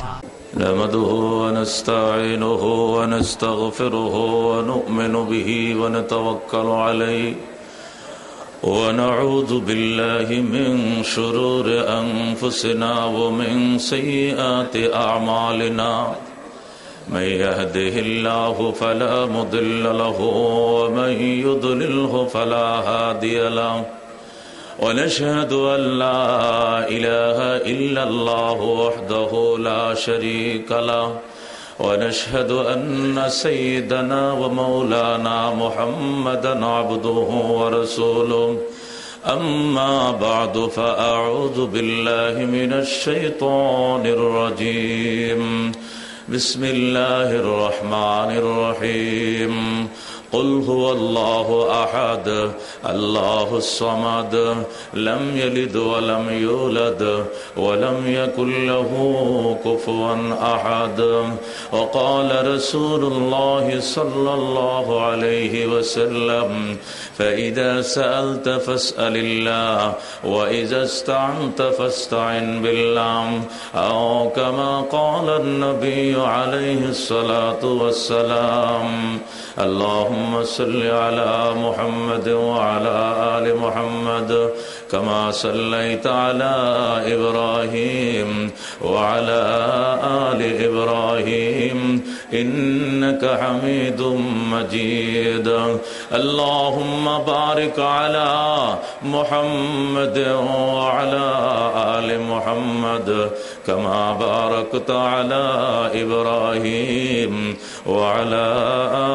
نحمده ونستعينه ونستغفره ونؤمن به ونتوكل عليه ونعوذ بالله من شرور أنفسنا ومن سيئات أعمالنا من يهده الله فلا مضل له ومن يضلله فلا هادي له ونشهد أن لا إله إلا الله وحده لا شريك له ونشهد أن سيدنا ومولانا محمدا عبده ورسوله أما بعد فأعوذ بالله من الشيطان الرجيم بسم الله الرحمن الرحيم قل هو الله أحد الله الصمد لم يلد ولم يولد ولم يكن له كفوا أحد وقال رسول الله صلى الله عليه وسلم فإذا سألت فاسأل الله وإذا استعنت فاستعن بالله أو كما قال النبي عليه الصلاة والسلام اللهم صل على محمد وعلى آل محمد كما صليت على إبراهيم وعلى آل إبراهيم إنك حميد مجيد اللهم بارك على محمد وعلى آل محمد كما باركت على إبراهيم وعلى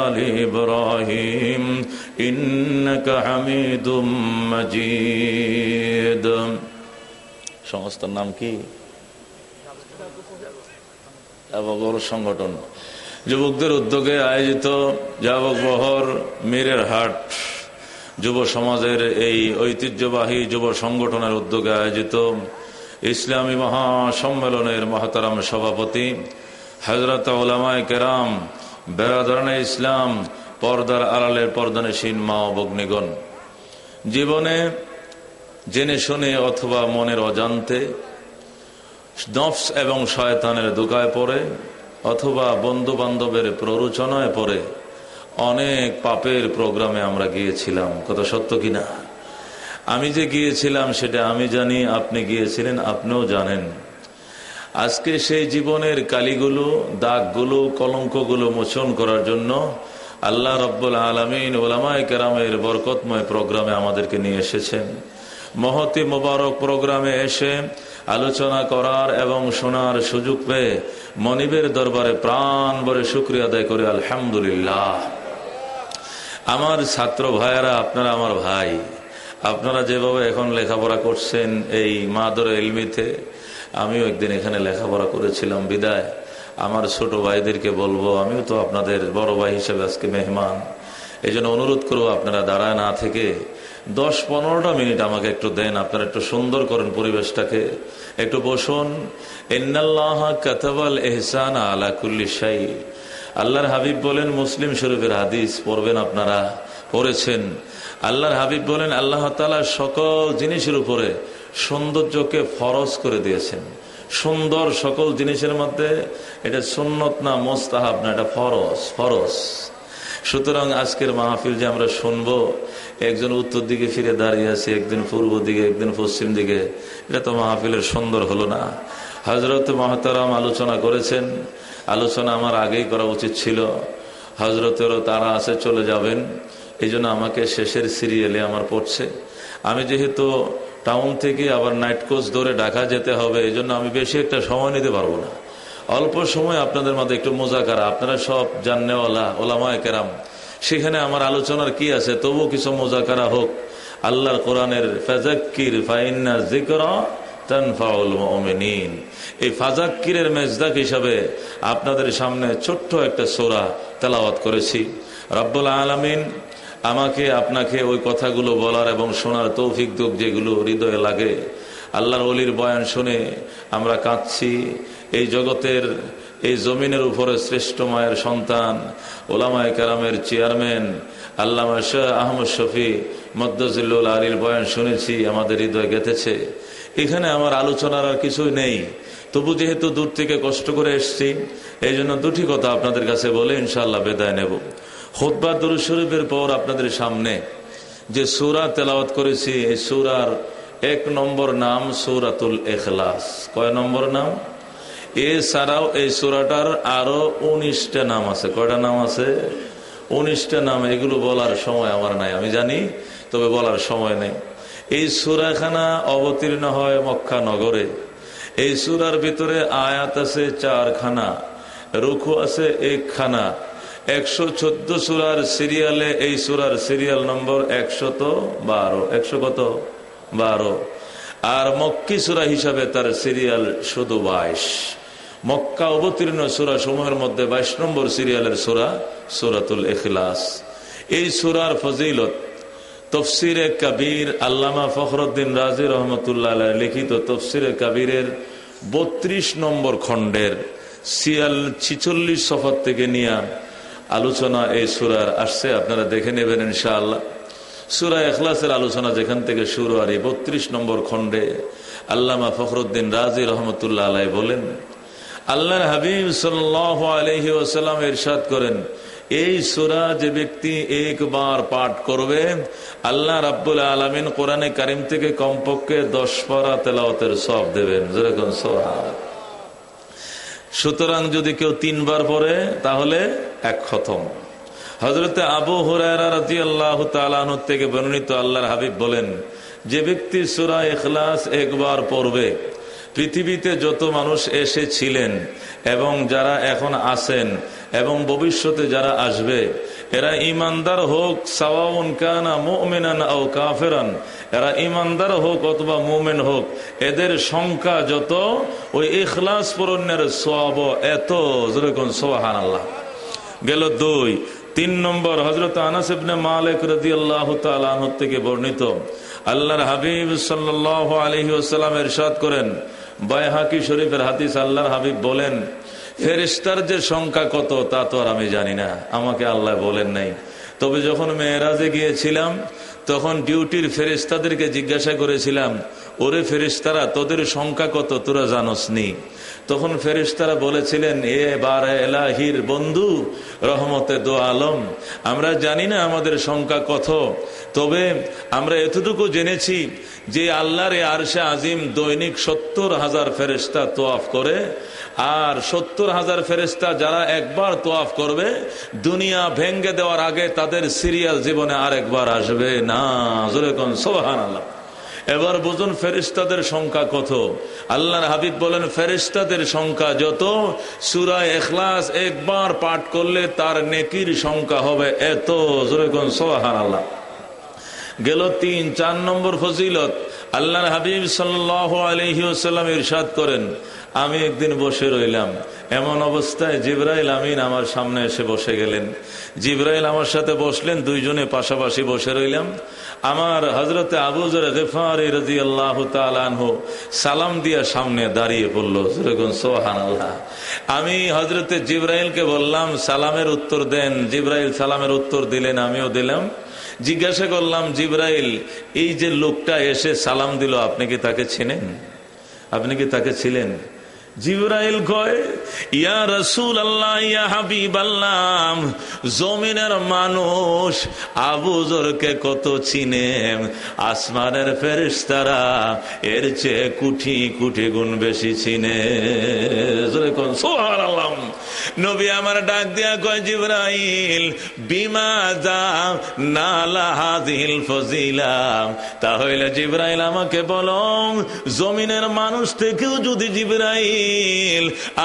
آل إبراهيم إنك حميد مجيد সংস্থার নাম কি? সংগঠন যুবকদের উদ্যোগে আয়োজিত যুবক বহর মীরের হাট যুব সমাজের এই ঐতিহ্যবাহী যুব সংগঠনের উদ্যোগে আয়োজিত ইসলামী মহাসম্মেলনের মহতারাম সভাপতি হযরত উলামায়ে কেরাম, বেরাদারানে ইসলাম, পর্দার আড়ালের পর্দানশীন মা ও ভগ্নীগণ, জীবনে জেনে শুনে অথবা মনের অজান্তে নফস এবং শয়তানের ধোঁকায় পড়ে অথবা বন্ধু বান্ধবের প্ররোচনায় পড়ে অনেক পাপের প্রোগ্রামে আমরা গিয়েছিলাম। কত সত্য কিনা? আমি যে গিয়েছিলাম সেটা আমি জানি, আপনি গিয়েছিলেন আপনিও জানেন। আজকে সেই জীবনের কালিগুলো, দাগগুলো, কলঙ্কগুলো মোচন করার জন্য আল্লাহ রাব্বুল আলামিন উলামায়ে কেরামের বরকতময় প্রোগ্রামে আমাদেরকে নিয়ে এসেছেন। মহতি মোবারক প্রোগ্রামে এসে আলোচনা করার এবং শোনার সুযোগ পেয়ে মনিবের দরবারে প্রাণ ভরে শুকরিয়া আদায় করে আলহামদুলিল্লাহ। আমার ছাত্র ভাইয়েরা, আপনারা আমার ভাই, আপনারা যেভাবে এখন লেখাপড়া করছেন এই মাদরে ইলমিতে, আমিও একদিন এখানে লেখাপড়া করেছিলাম। বিদায় আমার ছোট ভাইদেরকে বলবো, আমিও তো আপনাদের বড় ভাই হিসেবে আজকে মেহমান, এই জন্য অনুরোধ করবো আপনারা দাঁড়ায় না থেকে 10-15টা মিনিট আমাকে একটু দেন, আপনারা একটু সুন্দর করেন পরিবেশটাকে, একটু বসুন। ইন্নাল্লাহা কাতাবাল ইহসানা আলা কুল্লি শাই, আল্লাহর হাবিব বলেন, মুসলিম শরীফের হাদিস পড়বেন, আপনারা পড়েছেন। আল্লাহর হাবিব বলেন আল্লাহ তাআলা সকল জিনিসের উপরে সৌন্দর্যকে ফরজ করে দিয়েছেন। সুন্দর সকল জিনিসের মধ্যে এটা সুন্নত না, মুস্তাহাব না, এটা ফরজ। ফরজ। সুতরাং আজকের মাহফিল যে আমরা শুনবো, একজন উত্তর দিকে ফিরে দাঁড়িয়ে আছে, একদিন পূর্ব দিকে, একদিন পশ্চিম দিকে, এটা তো মাহফিলের সুন্দর হলো না। হযরত মুহতারাম আলোচনা করেছেন, আলোচনা আমার আগেই করা উচিত ছিল। হযরতেরও তারা আছে, চলে যাবেন, এই জন্য আমাকে শেষের সিরিয়ালে আমার পড়ছে। আমি যেহেতু টাউন থেকে আবার নাইট কোচ ধরে ঢাকা যেতে হবে, এই জন্য আমি বেশি একটা সময় নিতে পারবো না। অল্প সময় আপনাদের মধ্যে একটু মুজাকারা, আপনারা সব জাননেওয়ালা উলামায়ে কেরাম, সেখানে আমার আলোচনার কি আছে, তবু কিছু মুজাকারা হোক। আল্লাহর কোরআনের ফাযাক্কির ফাইন্না যিকরা তানফাউল মুমিনিন, এই ফাযাক্কিরের মেজদাক হিসাবে আপনাদের সামনে ছোট্ট একটা সূরা তেলাওয়াত করেছি। রব্বুল আলামিন আমাকে আপনাকে ওই কথাগুলো বলার এবং শোনার তৌফিক দিক, যেগুলো হৃদয়ে লাগে। আল্লাহর ওলির বয়ান শুনে আমরা কাঁদছি। এই জগতের এই জমিনের উপরে শ্রেষ্ঠ মায়ের সন্তান উলামায়ে কেরামের চেয়ারম্যান আল্লামা শাহ আহমদ শফি মদ্দাজিল্লুল আলীর বয়ান শুনেছি, আমাদের হৃদয় গেঁথেছে। এখানে আমার আলোচনার আর কিছুই নেই, তবু যেহেতু দূর থেকে কষ্ট করে এসছি, এই জন্য দুটি কথা আপনাদের কাছে বলে ইনশাআল্লাহ বিদায় নেব। খুতবা দুরূদ শরীফের পর আপনাদের সামনে যে সূরা তেলাওয়াত করেছি, এই সূরার 1 নম্বর নাম সূরাতুল ইখলাস। কয় নম্বর নাম? এছাড়াও এই সূরাটার আরো 19টা নাম আছে। কয়টা নাম আছে? 19টা নাম। এগুলো বলার সময় আমার নাই, আমি জানি, তবে বলার সময় নেই। এই সূরাখানা অবতীর্ণ হয় মক্কা নগরে। এই সূরার ভিতরে আয়াত আছে 4খানা, রুকু আছে 1খানা। 114 সূরার সিরিয়ালে এই সূরার সিরিয়াল নম্বর 112। 100 কত? 12। আর মক্কি সূরা হিসাবে তার সিরিয়াল শুধু 22। মক্কা অবতীর্ণ সূরা সমূহের মধ্যে 22 নম্বর সিরিয়ালের সূরা সূরাতুল ইখলাস। এই সূরার ফজিলত তফসিরে কবির আল্লামা ফখরুদ্দিন রাজি রহমতুল্লাহ আলাইহি লিখিত তফসিরে কবিরের 32 নম্বর খণ্ডের 46 সফর থেকে নিয়ে আলোচনা এই সূরার আসছে। আপনারা দেখে নেবেন ইনশাআল্লাহ। সূরা ইখলাসের আলোচনা যেখান থেকে শুরু, আর এই 32 নম্বর খণ্ডে আল্লামা ফখরুদ্দিন রাজি রহমতুল্লাহ আলাইহি বলেন, আল্লাহর হাবিব সাল্লাল্লাহু আলাইহি ওয়াসাল্লাম ইরশাদ করেন, এই সূরা যে ব্যক্তি একবার পাঠ করবে, আল্লাহ রাব্বুল আলামিন কোরআনে কারীম থেকে কমপক্ষে 10 পারা তেলাওয়াতের সওয়াব দেবেন। যেরকম সুবহানাল্লাহ। সুতরাং যদি কেউ 3 বার পড়ে তাহলে 1 খতম। হযরতে আবু হুরায়রা রাদিয়াল্লাহু তাআলা আনহু থেকে বর্ণিত, আল্লাহর হাবিব বলেন, যে ব্যক্তি সূরা ইখলাস একবার পড়বে, পৃথিবীতে যত মানুষ এসেছিলেন এবং যারা এখন আছেন এবং ভবিষ্যতে যারা আসবে, এরা ইমানদার হোক, সাওয়াউন কানা মুমিনান আও কাফিরান, এরা ইমানদার হোক অথবা মুমিন হোক, এদের সংখ্যা যত, ওই ইখলাস পূরণের সওয়াব এত। যেরকম সুবহানাল্লাহ। গেল 2। 3 নম্বর হযরত আনাস ইবনে মালিক রাদিয়াল্লাহু তাআলা আনহু থেকে বর্ণিত, আল্লাহর হাবিব সাল্লাল্লাহু আলাইহি ওয়াসাল্লাম ইরশাদ করেন, বাইহাকি শরীফের হাদিস, আল্লাহর হাবিব বলেন, ফেরেশতার যে সংখ্যা কত তা তো আর আমি জানি না, আমাকে আল্লাহ বলেন নাই। তবে যখন মেরাজে গিয়েছিলাম তখন ডিউটির ফেরেশতাদেরকে জিজ্ঞাসা করেছিলাম, ওরে ফেরেশতারা, তোদের সংখ্যা কত তোরা জানোসনি? তখন ফেরেশতারা বলেছিলেন, এ বারে এলাহির বন্ধু, রহমতে দো আলম, আমরা জানি না আমাদের সংখ্যা কত, তবে আমরা এতটুকু জেনেছি যে আল্লাহর আরশে আজিম দৈনিক 70,000 ফেরেশতা তোয়াফ করে, আর 70,000 ফেরেশতা যারা একবার তোয়াফ করবে, দুনিয়া ভেঙ্গে দেওয়ার আগে তাদের সিরিয়াল জীবনে আরেকবার আসবে না। যেরকম সুবহানাল্লাহ। এবার বুঝুন ফেরেশতাদের সংখ্যা কত। আল্লাহর হাবিব বলেন, ফেরেশতাদের সংখ্যা যত, সূরা ইখলাস একবার পাঠ করলে তার নেকির সংখ্যা হবে এত। যেরকম সুবহানাল্লাহ। গেল 3। 4 নম্বর ফজিলত, আল্লাহর হাবিব সাল্লাল্লাহু আলাইহি ওয়াসাল্লাম ইরশাদ করেন, আমি একদিন বসে রইলাম, এমন অবস্থায় জিবরাইল আমিন আমার সামনে এসে বসে গেলেন। জিবরাইল আমার সাথে বসলেন, দুইজনে পাশাপাশি বসে রইলাম। আমার হযরতে আবু যর গিফারী রাদিয়াল্লাহু তাআলা আনহু সালাম দিয়া সামনে দাঁড়িয়ে পড়ল। যেরকম সুবহানাল্লাহ। আমি হযরতে জিবরাইলকে বললাম, সালামের উত্তর দেন। জিবরাইল সালামের উত্তর দিলেন, আমিও দিলাম। জিজ্ঞাসা করলাম, জিবরাইল, এই যে লোকটা এসে সালাম দিল, আপনি কি তাকে চিনেন? আপনি কি তাকে ছিলেন? জিবরাইল কয়, ইয়া রাসূলুল্লাহ, ইয়া হাবিবাল্লাহ, জমিনের মানুষ আবু যরকে কত চিনে, আসমানের ফেরেশতারা এর চেয়ে কোটি কোটি গুণ বেশি চিনে। যেরকম সুবহানাল্লাহ। নবী আমার ডাক দিয়া কয়, জিবরাইল, বিমাযা নালা হাযিল ফজিলা, তাহলে জিবরাইল আমাকে বলো, জমিনের মানুষ থেকেও যদি জিবরাইল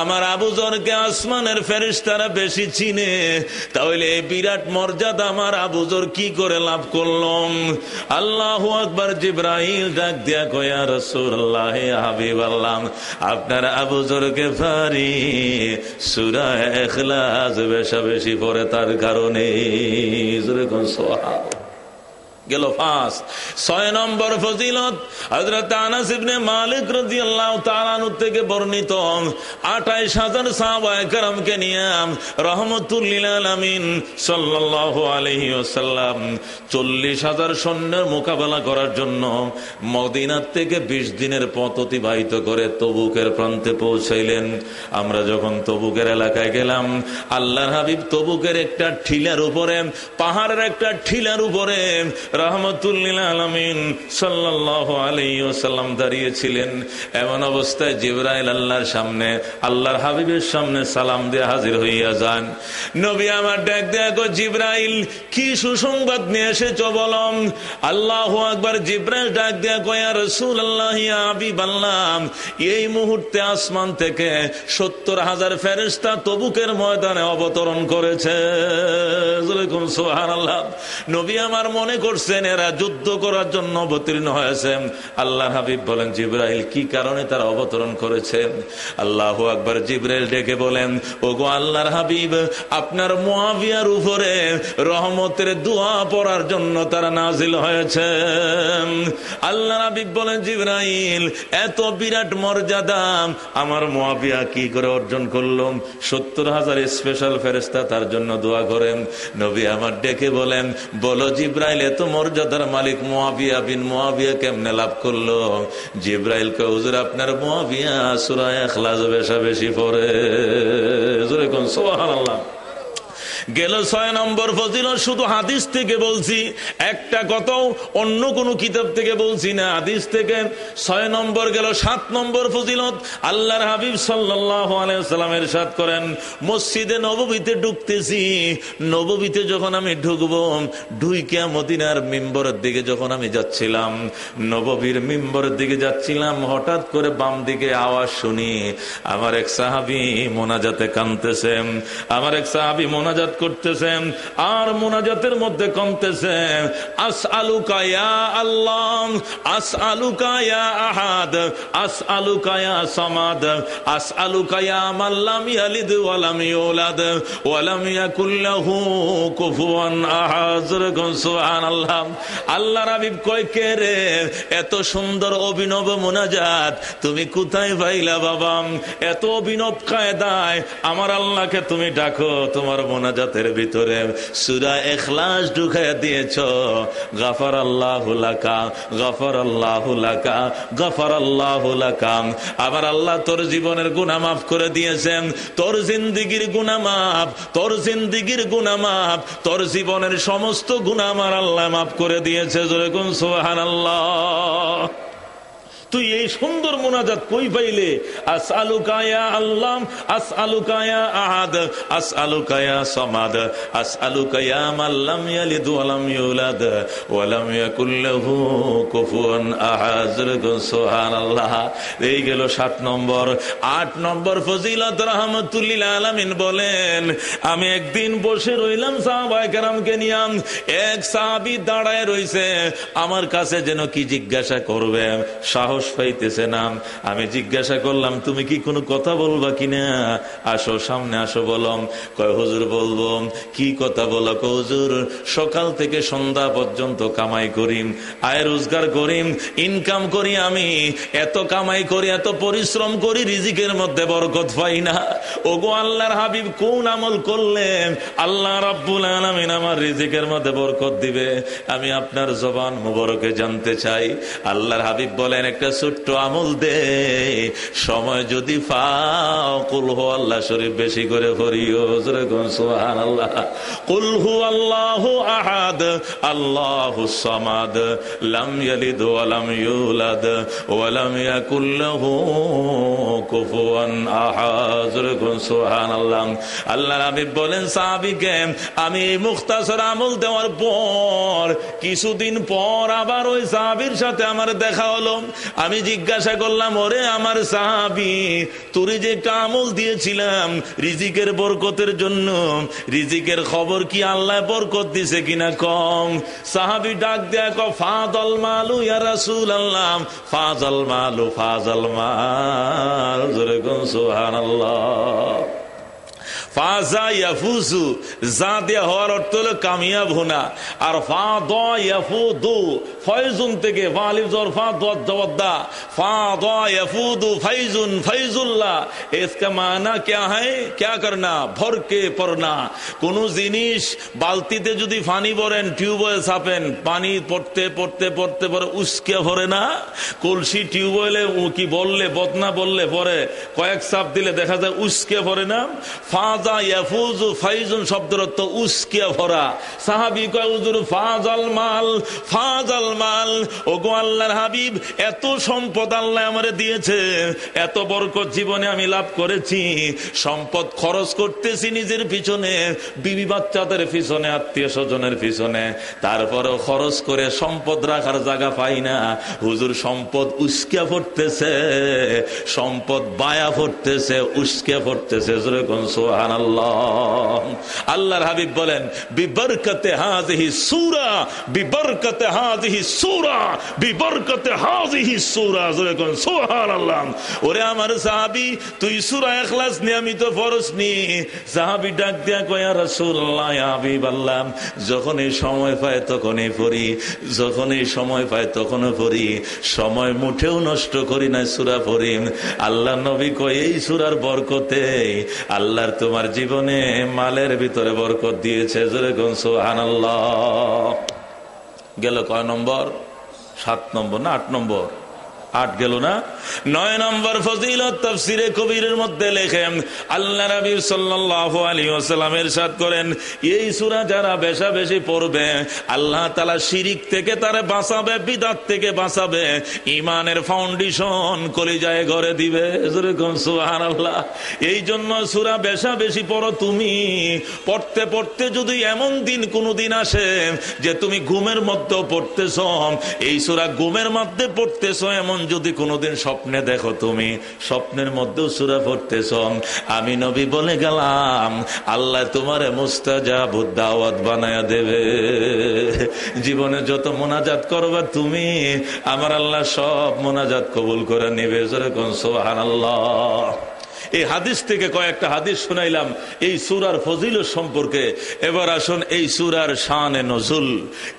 আমার আবু যরকে আসমানের ফেরেশতারা বেশি চিনে, তাহলে এই বিরাট মর্যাদা আমার আবু যর কি করে লাভ করলাম? আল্লাহু আকবার। জিবরাইল ডাক দিয়া কয়, ইয়া রাসূলুল্লাহ, ইয়া হাবিবাল্লাহ, আপনার আবু যর গিফারী সূরা ইখলাস বেশি বেশি পড়ে, তার কারণে। যেরকম সুবহানাল্লাহ। গেল 5। 6 নম্বর ফজিলত হযরত আনাস ইবনে মালিক রাদিয়াল্লাহু তাআলা আনহু থেকে বর্ণিত 28000 সাহাবায়ে কেরামকে নিয়ে রাহমাতুল লিল আলামিন সাল্লাল্লাহু আলাইহি ওয়াসাল্লাম 40000 সৈন্যের মোকাবেলা করার জন্য মদিনার থেকে 20 দিনের পথ অতিবাহিত করে তবুকের প্রান্তে পৌঁছাইলেন। আমরা যখন তবুকের এলাকায় গেলাম, আল্লাহর হাবিব তবুকের একটা ঠিলার উপরে, পাহাড়ের একটা ঠিলার উপরে রাহমাতুল লিল আলামিন সাল্লাল্লাহু আলাইহি ওয়াসাল্লাম দাঁড়িয়েছিলেন। এমন অবস্থায় জিবরাইল আল্লাহর সামনে, আল্লাহর হাবিবের সামনে সালাম দিয়ে হাজির হইয়া যান। নবী আমার ডাক দেয়া গো জিবরাইল, কি সুসংবাদ নিয়ে এসেছো বলো। আল্লাহু আকবার। জিবরাইল ডাক দেয়া কয়, ইয়া রাসূলুল্লাহ, ইয়া হাবিবাল্লাহ, এই মুহূর্তে আসমান থেকে 70,000 ফেরেশতা তবুকের ময়দানে অবতরণ করেছে। সুবহানাল্লাহ। নবী আমার মনে করছেন এরা যুদ্ধ করার জন্য অবতীর্ণ হয়েছে। আল্লাহর হাবিব বলেন, জিবরাইল, কি কারণে তারা অবতরণ করেছে? আল্লাহু আকবার। জিবরাইল ডেকে বলেন, ওগো আল্লাহর হাবিব, আপনার মুআবিয়ার উপরে রহমতের দোয়া পড়ার জন্য তারা নাজিল হয়েছে। আল্লাহর হাবিব বলেন, জিবরাইল, এত বিরাট মর্যাদা আমার মুআবিয়া কি করে অর্জন করলো? 70,000 স্পেশাল ফেরেশতা তার জন্য দোয়া করেন। নবী আমার ডেকে বলেন, বলো জিবরাইল, এত মর্যাদার মালিক মুআবিয়া বিন মুআবিয়া কেমনে লাভ করলো? জিবরাইল কয়, হুজুর, আপনার মুআবিয়া সূরা ইখলাস বেশি পড়ে। জোরে কোন সুবহানাল্লাহ। গেল 6 নম্বর ফজিলত, শুধু হাদিস থেকে বলছি, একটা কথাও অন্য কোন কিতাব থেকে বলছি না, হাদিস থেকে। 6 নম্বর গেল। 7 নম্বর ফজিলত, আল্লাহর হাবিব সাল্লাল্লাহু আলাইহি ওয়াসাল্লাম ইরশাদ করেন, মসজিদে নববীতে ঢুকতেছি, নববীতে যখন আমি ঢুকবো, ঢুইকা মদিনার মিম্বরের দিকে যখন আমি যাচ্ছিলাম, নববীর মিম্বরের দিকে যাচ্ছিলাম, হঠাৎ করে বাম দিকে আওয়াজ শুনি, আমার এক সাহাবী মোনাজাতে কাঁদতেছেন, আমার এক সাহাবী মোনাজাত করতেছেন, আর মোনাজাতের মধ্যে কাঁদতেছেন, আসআলুকা ইয়া আল্লাহ, আসআলুকা ইয়া আহাদ, আসআলুকা ইয়া সামাদ, আসআলুকা ইয়া মান লাম ইয়ালিদ ওয়া লাম ইউলাদ ওয়া লাম ইয়াকুল লাহু কুফুয়ান আহাদ। সুবহানাল্লাহ। আল্লাহর হাবিব কয়, কে রে, এত সুন্দর অভিনব মোনাজাত তুমি কোথায় পাইলা বাবা? এত অভিনব কায়দায় আমার আল্লাহকে তুমি ডাকো, তোমার মোনাজাতের ভিতরে সূরা ইখলাস ঢুকাইয়া দিয়েছো। গাফারাল্লাহু লাকা, গাফারাল্লাহু লাকা, গাফারাল্লাহু লাকা। আমার আল্লাহ তোর জীবনের গুনাহ মাফ করে দিয়েছেন, তোর জিন্দেগীর গুনাহ মাফ, তোর জিন্দেগীর গুনাহ মাফ, তোর জীবনের সমস্ত গুনাহ আমার আল্লাহ মাফ করে দিয়েছে। জোরে কোন সুবহানাল্লাহ। তুই এই সুন্দর মোনাজাত কই পাইলে? আসআলুকা ইয়া আল্লাহ, আসআলুকা ইয়া আহাদ, আসআলুকা ইয়া সামাদ, আসআলুকা ইয়া মান লাম ইয়ালিদ ওয়া লাম ইউলাদ ওয়া লাম ইয়াকুল লাহু কুফুয়ান আহাদ। সুবহানাল্লাহ। এই গেল 7 নম্বর। 8 নম্বর ফজিলত, রাহমাতুল লিল আলামিন বলেন, আমি একদিন বসে রইলাম সাহাবায়ে কেরামকে নিয়ে, এক সাহাবী দাঁড়ায় রইছে, আমার কাছে যেন কি জিজ্ঞাসা করবে, সাহস পাইতেছে না। আমি জিজ্ঞাসা করলাম, তুমি কি কোনো কথা বলবা কিনা? আসো, সামনে আসো, বলম। কয়, হুজুর বলবো। কি কথা বলো? হুজুর, সকাল থেকে সন্ধ্যা পর্যন্ত কামাই করি, আয় রোজগার করি, ইনকাম করি, আমি এত কামাই করি, এত পরিশ্রম করি, রিজিকের মধ্যে বরকত পাই না। ওগো আল্লাহর হাবিব, কোন আমল করলে আল্লাহ রাব্বুল আলামিন আমার রিজিকের মধ্যে বরকত দিবে? আমি আপনার জবান মুবারকে জানতে চাই। আল্লাহর হাবিব বলেন, একটা ছোট্ট আমল দে, সময় যদি পাও কুল হু আল্লাহ শরীফ বেশি করে পড়িও। সুবহানাল্লাহ। কুল হু আল্লাহু আহাদ, আল্লাহুস সামাদ, লাম ইয়ালিদ ওয়া লাম ইউলাদ ওয়া লাম ইয়াকুল লাহু কুফুয়ান আহাদ। সুবহানাল্লাহ। আল্লাহর হাবিব বলেন সাহাবীকে, আমি মুখতাসর আমল দেওয়ার পর কিছুদিন পর আবার ওই সাহাবীর সাথে আমার দেখা হলো। আমি জিজ্ঞাসা করলাম, ওরে আমার সাহাবী, তোরে যে একটা আমল দিয়েছিলাম রিজিকের বরকতের জন্য, রিজিকের খবর কি? আল্লাহ বরকত দিছে কিনা কম? সাহাবী ডাক দেয়া কয়, ফাদাল মালু ইয়া রাসূলুল্লাহ, ফাজাল মালু, ফাজাল মাল। জোরে কোন সুবহানাল্লাহ। ফাজা ইয়াফুজু, যা দিয়া হওয়ার অর্থ হলো কামিয়াব হোনা। আর ফা দ ইয়াফুদু, ফয়জুন থেকে ফা আলিফ জবর ফা দাদ জবর দা, ফা দ ইয়াফুদু ফাইজুন ফাইজুল্লাহ। इसका माना क्या है? क्या करना? भर के पड़ना। কোন জিনিস বালতিতে যদি পানি ভরেন, টিউবওয়েল ছাপেন, পানি পড়তে পড়তে পড়তে পরে উস্কে ভরে না? কলসি টিউবওয়েলে কি বললে বদনা বললে পরে কয়েক চাপ দিলে দেখা যায় উস্কে ভরে না? ফাজা ইয়াফুজু ফাইজুন শব্দের অর্থ উস্কে ভরা। সাহাবী কয় হুজুর ফাজাল মাল, ফাজাল মাল। ওগো আল্লাহর হাবিব, এত সম্পদ আল্লাহ আমারে দিয়েছে, এত বরকত জীবনে আমি লাভ করেছি, সম্পদ খরচ করতেছি নিজের পিছনে, বিবি বাচ্চাদের পিছনে, আত্মীয় স্বজনের পিছনে, তারপরেও খরচ করে সম্পদ রাখার জায়গা পাই না। হুজুর সম্পদ উস্কে পড়তেছে, সম্পদ বায়া পড়তেছে, উস্কে পড়তেছে। সুবহানাল্লাহ। আল্লাহর হাবিব বলেন বিবরকতে হাযিহি সূরা, বিবরকতে হাযিহি সূরা, বিবরকতে হাযিহি সূরা। সুবহানাল্লাহ। ওরে আমার সাহাবী, তুই সূরা ইখলাস নিয়মিত ফরজ নি। সাহাবী ডাক দিয়া কয় ইয়া রাসূলুল্লাহ, ইয়া হাবিবাল্লাহ, যখনই সময় পায় তখনই পড়ি, যখনই সময় পায় তখনই পড়ি, সময় মুঠেও নষ্ট করি না, সূরা পড়ি। আল্লাহ নবী কয় এই সূরার বরকতে আল্লাহর তোমার জীবনে মালের ভিতরে বরকত দিয়েছে। জোরে কোন সুবহানাল্লাহ। গেল কয় নম্বর? 7 নম্বর না 8 নম্বর? 8 গেল না? 9 নম্বর ফজিলত তাফসিরে কবিরের মধ্যে লেখেন আল্লাহ নবী সাল্লাল্লাহু আলাইহি ওয়াসাল্লাম ইরশাদ করেন, এই সূরা যারা বেশা বেশি পড়বে আল্লাহ তাআলা শিরিক থেকে তারে বাঁচাবে, বিদআত থেকে বাঁচাবে, ঈমানের ফাউন্ডেশন কলিজায় গড়ে দিবে। যেরকম সুবহানাল্লাহ। এই জন্য সূরা বেশা বেশি পড়ো তুমি। পড়তে পড়তে যদি এমন দিন কোনদিন আসে যে তুমি ঘুমের মধ্যে পড়তেছো, এই সূরা ঘুমের মধ্যে পড়তেছো, এমন যদি কোনোদিন স্বপ্নে দেখো, তুমি স্বপ্নের মধ্যেও সূরা পড়তেছ, আমি নবী বলে গেলাম আল্লাহ তোমারে মুস্তাজাবুদ দাওয়াত বানায়া দেবে। জীবনে যত মোনাজাত করবা তুমি, আমার আল্লাহ সব মোনাজাত কবুল করে নেবে। যেরকম সুবহানাল্লাহ। এই হাদিস থেকে কয়েকটা হাদিস শুনাইলাম এই সূরার ফজিলত সম্পর্কে। এবার আসুন এই সূরার শানে নজুল,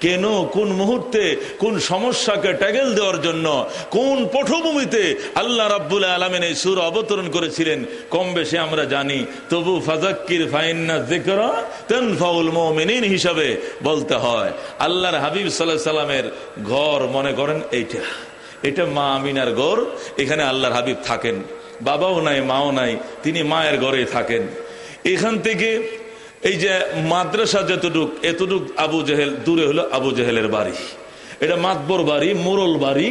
কেন, কোন মুহূর্তে, কোন সমস্যাকে ট্যাগেল দেওয়ার জন্য, কোন পটভূমিতে আল্লাহ রাব্বুল আলামিন এই সূরা অবতরণ করেছিলেন কম বেশি আমরা জানি। তবু ফাযাক্কির ফাইন্না যিকরা তানফাউল মুমিনিন হিসাবে বলতে হয়। আল্লাহর হাবিব সাল্লাল্লাহু আলাইহি সাল্লামের ঘর মনে করেন এটা মা আমিনার ঘর। এখানে আল্লাহর হাবিব থাকেন, বাবাও নাই মাও নাই, তিনি মায়ের ঘরে থাকেন। এখান থেকে এই যে মাদ্রাসা এতটুক আবু জেহেল দূরে হলো আবু জেহেলের বাড়ি। এটা মাতবর বাড়ি, মোরল বাড়ি,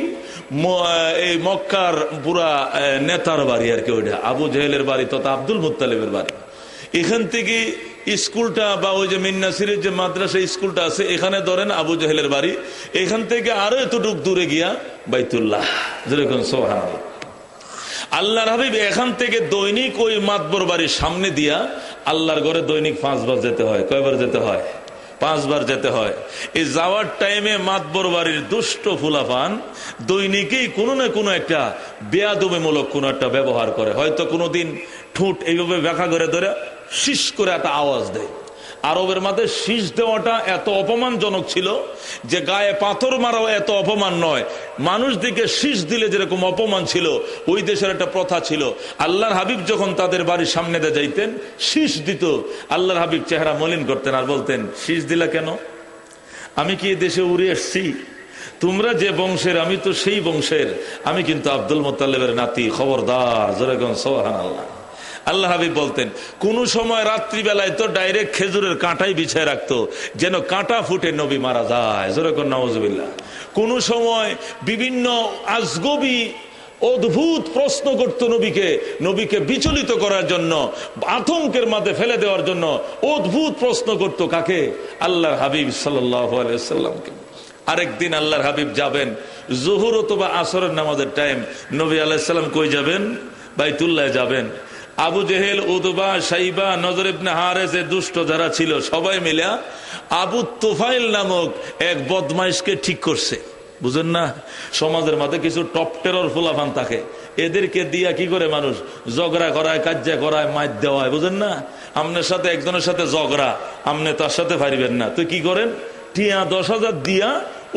এই মক্কার পুরা নেতার বাড়ি আর কি। ওইটা আবু জেহেলের বাড়ি তথা আব্দুল মুত্তালিবের বাড়ি। এখান থেকে স্কুলটা বা ওই যে মিন্নাসিরের যে মাদ্রাসা স্কুলটা আছে, এখানে ধরেন আবু জেহেলের বাড়ি। এখান থেকে আরো এতটুক দূরে গিয়া বাইতুল্লাহ। যেরকম সুবহানাল্লাহ। আল্লাহর হাবিব এখান থেকে দৈনিক ওই মাতবর বাড়ির সামনে দিয়া আল্লাহর ঘরে দৈনিক 5 বার যেতে হয়। কয়বার যেতে হয়? 5 বার যেতে হয়। এই যাওয়ার টাইমে মাতবর বাড়ির দুষ্ট ফুলাফান দৈনিকই কোনো না কোনো একটা বেয়াদবিমূলক কোনো একটা ব্যবহার করে। হয়তো কোনোদিন ঠোঁট এইভাবে ব্যাখ্যা করে ধরে শিস করে একটা আওয়াজ দেয়। আরবের মাঝে শীষ দেওয়াটা এত অপমানজনক ছিল যে গায়ে পাথর মারাও এত অপমান নয়, মানুষ দিকে শীষ দিলে যেরকম অপমান ছিল, ওই দেশের একটা প্রথা ছিল। আল্লাহর হাবিব যখন তাদের বাড়ির সামনে দিয়ে যাইতেন, শীষ দিত, আল্লাহর হাবিব চেহারা মলিন করতেন আর বলতেন, শীষ দিলা কেন? আমি কি এই দেশে উড়ে এসছি? তোমরা যে বংশের, আমি তো সেই বংশের, আমি কিন্তু আব্দুল মুত্তালিবের নাতি, খবরদার। যেরকম সুবহানাল্লাহ। আল্লাহ হাবিব বলতেন কোন সময় রাত্রিবেলায় তো ডাইরেক্ট খেজুরের কাঁটাই বিছায় রাখতো যেন কাঁটা ফুটে নবী মারা যায়। যেরকম নাউজুবিল্লাহ। কোন সময় বিভিন্ন আজগবি অদ্ভুত প্রশ্ন করতো নবীকে বিচলিত করার জন্য, আতঙ্কের মাঝে ফেলে দেওয়ার জন্য অদ্ভুত প্রশ্ন করতো। কাকে? আল্লাহর হাবিব সাল্লাল্লাহু আলাইহি ওয়াসাল্লামকে। আরেকদিন আল্লাহর হাবিব যাবেন জোহর অথবা আসরের নামাজের টাইম, নবী আলাইহিস সালাম কই যাবেন? বাইতুল্লাহ যাবেন। আবু জেহেল, উতবা, শাইবা, নজর ইবনে হারেস, দুষ্ট যারা ছিল সবাই মিলে আবু তুফাইল নামক এক বদমাইশকে ঠিক করছে। বুঝেন না, সমাজের মধ্যে কিছু টপ টেরর ফুলাফান থাকে, এদেরকে দিয়া কি করে মানুষ ঝগড়া করায়, কাজ্জা করায়, মাইর দেওয়া হয়। বুঝেন না, আপনার সাথে একজনের সাথে ঝগড়া, আপনি তার সাথে পারিবেন না, তুই কি করেন, টিয়া 10,000 দিয়া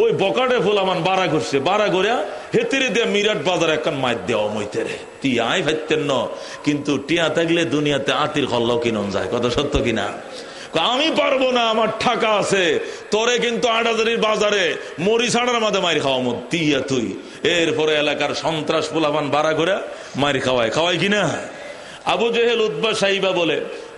ওই বকাটে ফুলামান বাড়া করছে, বাড়া করিয়া হেতিরে দিয়া মিরাট বাজার একখান মাইর দেওয়া মইতেরে টিয়াই ভাইতেন ন। কিন্তু টিয়া থাকলে দুনিয়াতে আতির খল্লাও কিনন যায়, কথা সত্য কিনা? আমি পারবো না, আমার টাকা আছে, তোরে কিন্তু 8,000 বাজারে মরি ছাড়ার মাঝে মাইর খাওয়া মত তিয়া তুই। এরপরে এলাকার সন্ত্রাস পোলাপান বাড়া করে মাইর খাওয়ায় কিনা? আবু জেহেল উতবা সাইবা বলে,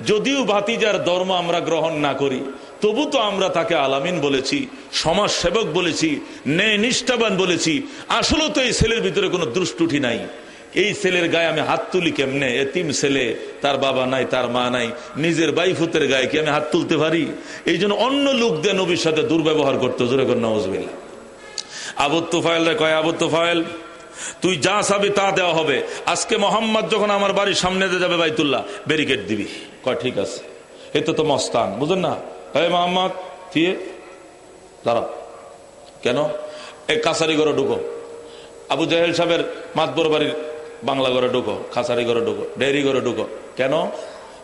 যদিও ভাতিজার ধর্ম আমরা গ্রহণ না করি, তবু তো আমরা তাকে আলামিন বলেছি, সমাজ সেবক বলেছি, ন্যায় নিষ্ঠাবান বলেছি। আসলে তো এই ছেলের ভিতরে কোনো দুষ্টুটি নাই। এই ছেলের গায়ে আমি হাত তুলি কেমনে? এতিম ছেলে, তার বাবা নাই, তার মা নাই, নিজের বাইফুতের গায়ে কি আমি হাত তুলতে পারি? এই জন্য অন্য লোক দিয়ে নবীর সাথে দুর্ব্যবহার করতো। জোরে কর নাউজুবিল্লাহ। আবু তুফাইল কয়, আবু তুফাইল তুই যা চাবি তা দেওয়া হবে। আজকে মোহাম্মদ যখন আমার বাড়ির সামনে দিয়ে যাবে বাইতুল্লাহ, ব্যারিকেড দিবি। কয় ঠিক আছে। এতে তো মস্তান, বুঝেন না? এই মোহাম্মদ ফিরে দাঁড়াও। কেন? এই কাছারি ঘরে ঢুকো। আবু জাহেল সাহেবের মাতবর বাড়ির বাংলা ঘরে ঢুকো, খাসারি ঘরে ঢুকো, ডেয়ারি ঘরে ঢুকো। কেন?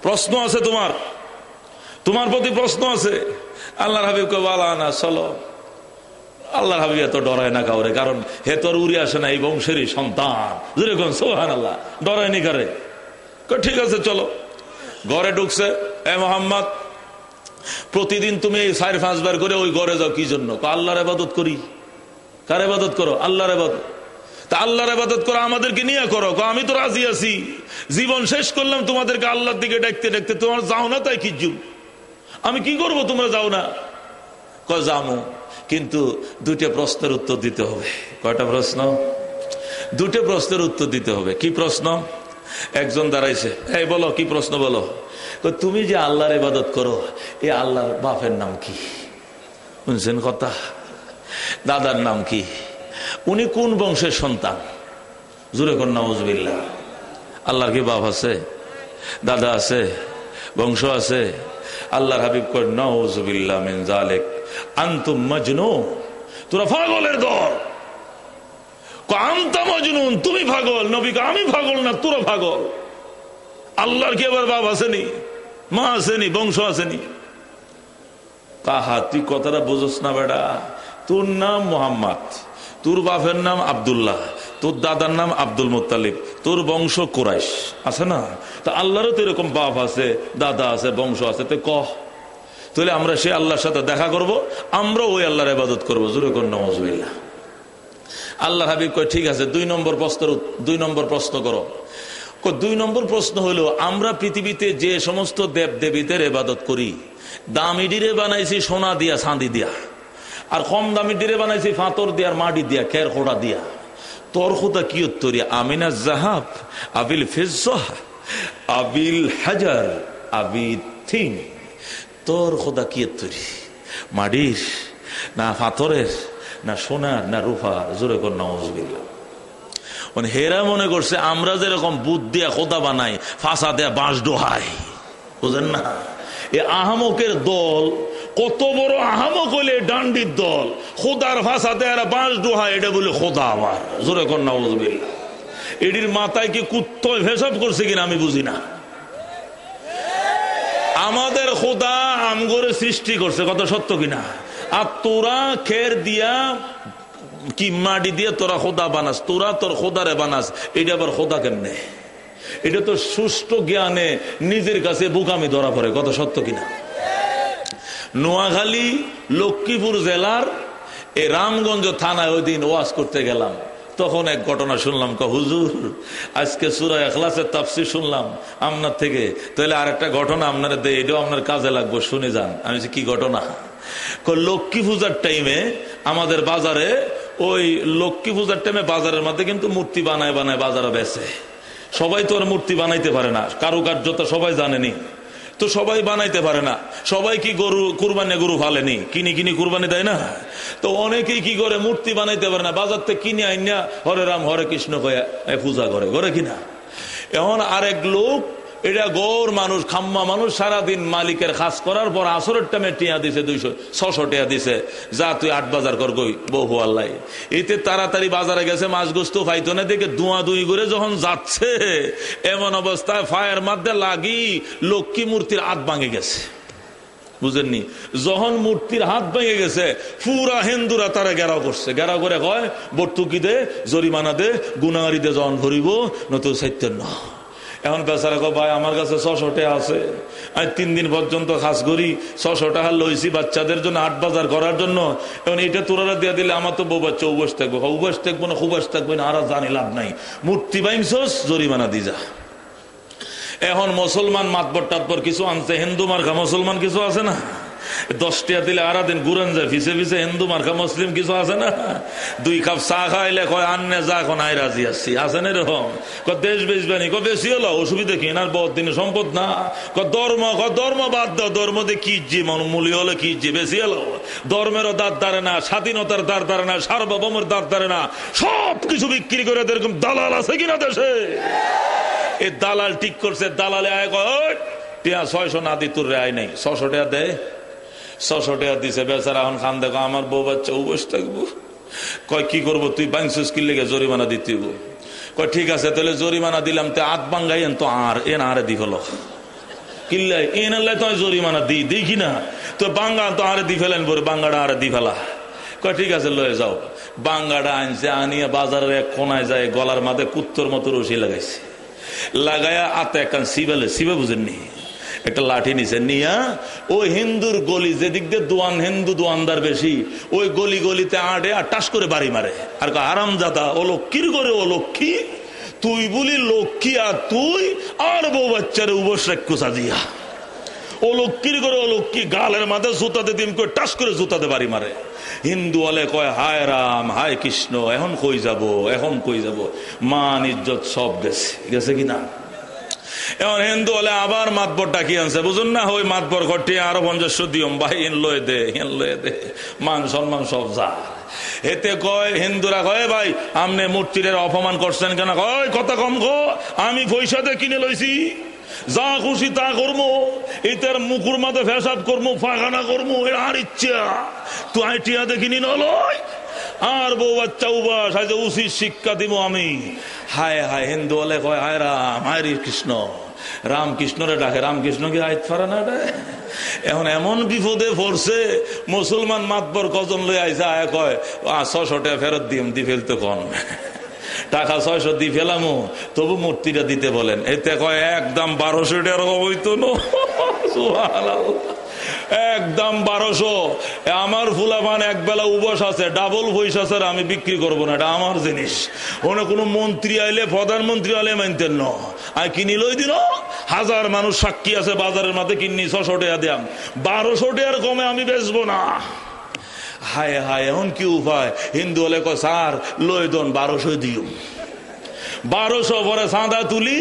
প্রশ্ন আছে তোমার প্রতি প্রশ্ন আছে। আল্লাহর হাবিব কে বলা না, চলো। আল্লাহর হাবিব এত ডরায় না কাউরে, কারণ হে তোর উড়ে আসে না, এই বংশেরই সন্তান। যেরকম সুবহানাল্লাহ, ডরায়নি কারে। ঠিক আছে চলো। ঘরে ঢুকছে। এ মোহাম্মদ, প্রতিদিন তুমি 4-5 বার করে ওই ঘরে যাও কি জন্য? আল্লাহর ইবাদত করি। কার ইবাদত করো? আল্লাহর ইবাদত। তা আল্লাহর ইবাদত করো, আমাদেরকে নিয়ে করো। আমি তো রাজি আছি, জীবন শেষ করলাম তোমাদেরকে আল্লাহর দিকে ডাকতে ডাকতে, তোমার যাও না তাই কি? আমি কি করব? তোমরা যাও না। যামু, কিন্তু 2টা প্রশ্নের উত্তর দিতে হবে। কয়টা প্রশ্ন? 2টা প্রশ্নের উত্তর দিতে হবে। কি প্রশ্ন? একজন দাঁড়াইছে, এই বলো কি প্রশ্ন বলো। তুমি যে আল্লাহর ইবাদত করো, এই আল্লাহর বাপের নাম কি? শুনছেন কথা? দাদার নাম কি? উনি কোন বংশের সন্তান? জোরে কর নাউজুবিল্লাহ। আল্লাহর কি বাপ আছে, দাদা আছে, বংশ আছে? আল্লাহর হাবিব কয়, নাউজুবিল্লাহ মিন যালিক, আনতুম মাজনুন, তোরা পাগলের দল। আনতা মাজনুন, তুমি পাগল। নবী কয়, আমি পাগল না, তোরা পাগল। আল্লাহর কি আবার বাপ আসেনি, মা আসেনি, বংশ আসেনি? কাহা, তুই কথাটা বুঝোস না বেটা। তোর নাম মোহাম্মদ, তোর বাপের নাম আব্দুল্লাহ, তোর দাদার নাম আব্দুল মুত্তালিব, তোর বংশ কুরাইশ, আছে না? তা আল্লাহরও তো এরকম বাপ আছে, দাদা আছে, বংশ আছে। তো কহ, তাহলে আমরা সে আল্লাহর সাথে দেখা করব, আমরা ওই আল্লাহর ইবাদত করবো। জোরে কর নাউজুবিল্লাহ। আল্লাহর হাবিব কয়, ঠিক আছে, 2 নম্বর প্রশ্ন করো। 2 নম্বর প্রশ্ন হলো, আমরা পৃথিবীতে যে সমস্ত দেব দেবীদের ইবাদত করি, দামি ডিরে বানাইছি সোনা দিয়া, চাঁদি দিয়া, আর কম দামি ডিরে বানাইছি ফাতর দিয়া, মাটি দিয়া, খের খোড়া দিয়া। তোর খোদা কি উত্তরি? আমিনা জাহাব, আবিল ফিজ্জাহ, আবিল হাজার, আবিল থিং। তোর খোদা কি উত্তরি? মাটির না ফাতরের, না সোনার, না রূপার? জোরে কর নাউজুবিল্লাহ। মানে হেরা মনে করছে আমরা যেরকম বুধ দিয়া খোদা বানাই, ফাঁসা দেয়া বাঁশ ডোহাই, বুঝেন না? এ আহামকের দল কত বড় আহামক হইলে ডান্ডির দল, খোদার ফাঁসা দেয়া বাঁশ ডোহাই, এটা বলে খোদা। আবার জোরে কর নাউজুবিল্লাহ। এটির মাথায় কি কুত্তয় ভেসব করছে কিনা আমি বুঝি না। আমাদের খোদা আমগরে সৃষ্টি করছে, কত সত্য কিনা? আর তোরা খের দিয়া কি মাটি দিয়ে তোরা খোদা বানাস, তোরা তোর খোদারে বানাস। এটা আবার খোদা কেমনে? এটা তো সুষ্ঠু জ্ঞানে নিজের কাছে বোকামি ধরা পড়ে, কত সত্য কিনা? নোয়াখালী লক্ষ্মীপুর জেলার এই রামগঞ্জ থানায় ওই দিন ওয়াজ করতে গেলাম, তখন এক ঘটনা শুনলাম। হুজুর, আজকে সূরা ইখলাসের তাফসীর শুনলাম আপনার থেকে, তাহলে আরেকটা ঘটনা আপনারা দেয়, এটাও আপনার কাজে লাগবে, শুনে যান। আমি কি ঘটনা? লক্ষ্মী পূজার টাইমে আমাদের বাজারে, ওই লক্ষ্মী পূজার টাইমে বাজারের মধ্যে কিন্তু মূর্তি বানায় বাজারে বেচে। সবাই তো আর মূর্তি বানাইতে পারে না, কারুকার্যতা সবাই জানেনি, তো সবাই বানাইতে পারে না। সবাই কি কুরবানি গরু ফালেনি, কিনি কুরবানি দেয় না? তো অনেকেই কি করে, মূর্তি বানাইতে পারে না, বাজার থেকে কিনে আইনা হরে রাম হরে কৃষ্ণ কয়ে পূজা করে কিনা। এখন আরেক লোক এটা গৌর মানুষ, খাম্মা মানুষ, সারাদিন মালিকের খাস করার পর আসরের টাইমে টিয়া দিছে 200-600 টিয়া দিছে, যা তুই 8 বাজার কর গই বহু আল্লাহ। এতে তাড়াতাড়ি বাজারে গেছে, মাছ গোস্ত খাইতো না দেখে দুয়া দুই করে যখন যাচ্ছে, এমন অবস্থায় ফায়ের মধ্যে লাগি লক্ষ্মী মূর্তির হাত ভাঙে গেছে। বুঝেননি? যখন মূর্তির হাত ভেঙে গেছে, পুরা হিন্দুরা তারা ঘেরাও করছে। ঘেরাও করে কয় বর্তুকি দে, জরিমানা দে, গুনাহারি দে, জন ভরিব নতুন সাহিত্য। এখন বেচারা কয় ভাই আমার কাছে 600 টাকা আছে, আমি 3 দিন পর্যন্ত খাস করি, 600 টাকা লইছি বাচ্চাদের জন্য 8 বাজার করার জন্য। এখন এটা তোরা দিয়ে দিলে আমার তো বউ বাচ্চা উবাস থাকবো, উবাস থাকবো না খুবাস থাকবে না, আর জানি লাভ নাই, মূর্তি ভাঙছস জরিমানা দি যা। এখন মুসলমান মাতবর টাতবর কিছু আনছে, হিন্দু মার্কা মুসলমান কিছু আছে না, 10 টাকা দিলে আর দিন ঘুরেন যায় ফিসে ফিসে, হিন্দু মার্কা মুসলিম কিছু আছে না, 2 কাপ চা খাইলে কয় আন্নে যা, এখন আই রাজি আসছি, আছে না এরকম? দেশ বেচবানি বেশি হলো অসুবিধা কি, আর বহুত দিনের সম্পদ না, ধর্ম বাদ দাও, ধর্ম দিয়ে কি যে মূল্য হলে কি যে বেশি হলো, ধর্মেরও দাঁত দাঁড়ে না, স্বাধীনতার দাঁড় দাঁড়ে না, সার্বভৌমের দাঁত দাঁড়ে না, সবকিছু বিক্রি করে এরকম দালাল আছে কিনা দেশে? এই দালাল ঠিক করছে, দালালে আয় কয় 600 না দি তোর রেয়াই নেই, 600 টাকা দেয়, 600 টাকা দিছে। বেচারা এখন খান দেখো আমার বউ বাচ্চা উবস থাকবো। কয় কি করবো, তুই বাংসুস কি লেগে জরিমানা দিতে হইব। কয় ঠিক আছে তাহলে জরিমানা দিলাম, তে আত বাঙ্গাই তো আর এন আরে দি ফেল কিল্লাই এন তো জরিমানা দিই কিনা, তো বাঙ্গা তো আরে দি ফেলেন পরে বাঙ্গাটা আরে দি ফেলা। কয় ঠিক আছে লয়ে যাও। বাঙ্গাটা আনছে, আনিয়া বাজারের এক কোনায় যায়, গলার মাথায় কুত্তর মতো রশি লাগাইছে, লাগায়া আতে একখান শিবে বুঝেননি, একটা লাঠি নিছে, নিয়া ওই হিন্দুর গলি যেদিক দিয়ে দোয়ান, হিন্দু দোয়ানদার বেশি, ওই গলি গলিতে আড়ে আর টাস করে বাড়ি মারে। আর আরাম জাদা, ও লক্ষ্মীর করে, ও লক্ষ্মী তুই বলি লক্ষ্মী, আর তুই আর বউ বাচ্চারে উবস রাক্ষু সাজিয়া, ও লক্ষ্মীর করে, ও লক্ষ্মী গালের মাথায় জুতাতে দিন করে টাস করে জুতাতে বাড়ি মারে। হিন্দু আলে কয় হায় রাম হায় কৃষ্ণ, এখন কই যাব, এখন কই যাব, মান ইজ্জত সব গেছে, গেছে কিনা? এখন হিন্দু হলে আবার মাতবর ডাকি আনছে, বুঝুন না, ওই মাতবর ঘটে আরো 50 দিয়ম ভাই, এন লয়ে দে, এন লয়ে দে, মান সম্মান সব যা। এতে কয় হিন্দুরা কয় ভাই আমনে মূর্তির অপমান করছেন কেন? কয় কথা কম গো, আমি পয়সা দিয়ে কিনে লইছি, যা খুশি তা করবো, এটার মুকুর মাঝে ফেসাব করবো, ফাঁকানা করবো, আর ইচ্ছা তুই আইটিয়া দেখিনি নলয়। আর বউ বাচ্চা উবাস আজ উচিত শিক্ষা দিব আমি। হায় হায়, হিন্দু হলে কয় হায় রাম হায় কৃষ্ণ, রামকৃষ্ণরে ডাকে, রামকৃষ্ণ কি আইত পারে না? এখন এমন বিপদে পড়ছে, মুসলমান মাতবর কজন লই আইসা, আয় কয় 600 টাকা ফেরত দিম, দি ফেলতে কন টাকা 600 দি ফেলামো, তবু মূর্তিটা দিতে বলেন। এতে কয় একদম 1200 টাকার হইতো না, একদম 1200। আমার ফুলাবান এক বেলা উবাস আছে, ডাবল পয়সা স্যার আমি বিক্রি করবো না, এটা আমার জিনিস। ওনে কোনো মন্ত্রী আইলে, প্রধানমন্ত্রী আইলে মানতেন না, আমি কিনি লই দিল, 1000 মানুষ সাক্ষী আছে বাজারের মাঝে, কিনি 600 টাকা দিয়াম, 1200 টাকার কমে আমি বেচবো না। হায় হায়, এখন কি উপায়? হিন্দু হলে কয় স্যার লই দন 1200 দিও, 1200 পরে চাঁদা তুলি,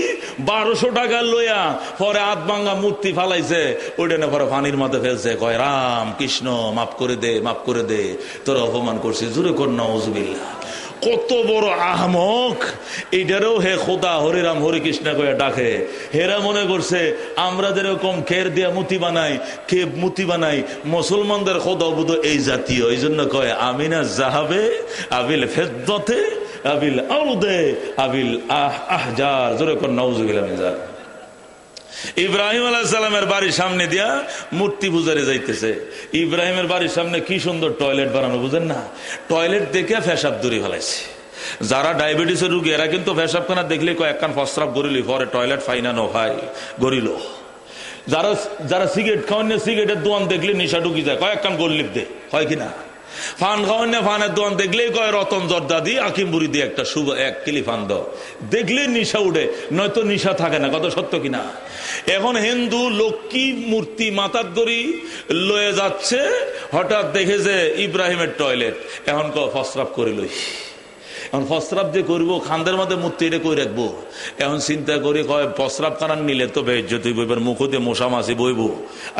1200 টাকা লইয়া পরে হাত ভাঙ্গা মূর্তি ফালাইছে, ওইটা পরে পানির মধ্যে ফেলছে, কয় রাম কৃষ্ণ মাফ করে দে, মাফ করে দে, তোর অপমান করছিস, জোরে কর নাউজুবিল্লাহ। কত বড় আহমক! এইটারেও হে খোদা হরে রাম হরে কৃষ্ণ কয়ে ডাকে। হেরা মনে করছে আমরা যেরকম খের দিয়া মুতি বানাই, খেপ মুতি বানাই, মুসলমানদের খোদা বুধ এই জাতীয়। এই জন্য কয় আমিনা জাহাবে আবিল ফেদ্দতে আবিল আউদে আবিল আহজার, জোরে কর নাউজুবিল্লাহ মিন যালিক। ইব্রাহিম আলাইহিস সালামের বাড়ির সামনে দিয়া মূর্তি পূজারে যাইতেছে। ইব্রাহিমের বাড়ির সামনে কি সুন্দর টয়লেট বানানো, বুঝেন না? টয়লেট দেখে পেশাব দূরে ফেলাইছে। যারা ডায়াবেটিসের রোগী এরা কিন্তু পেশাবখানা দেখলে কয়েকখান প্রস্রাব গড়িল, পরে টয়লেট ফাইনা নো ভাই গড়িল। যারা সিগারেট খাওয়ান, সিগারেটের দোয়ান দেখলে নিশা ঢুকি যায়, কয়েকখান গোল্লিপ দে, হয় কিনা? ফান খাওয়ান, ফানের দোয়ান দেখলেই কয় রতন জর্দা দি আকিমবুড়ি দিয়ে একটা শুভ 1 কিলি ফান দাও, দেখলে নিশা উঠে, নয়তো নিশা থাকে না। কত সত্য কিনা? এখন হিন্দু লক্ষ্মী মূর্তি মাথার দড়ি লয়ে যাচ্ছে, হঠাৎ দেখে যে ইব্রাহিমের টয়লেট, এখন প্রস্রাব করে লই। এখন প্রস্রাব যে করবো, খান্দের মধ্যে মূর্তি এটা করে রাখবো। এখন চিন্তা করি কয় প্রস্রাব কানান নিলে তো বেজ্জতি বইবার, মুখ দিয়ে মশা মাছি বইব।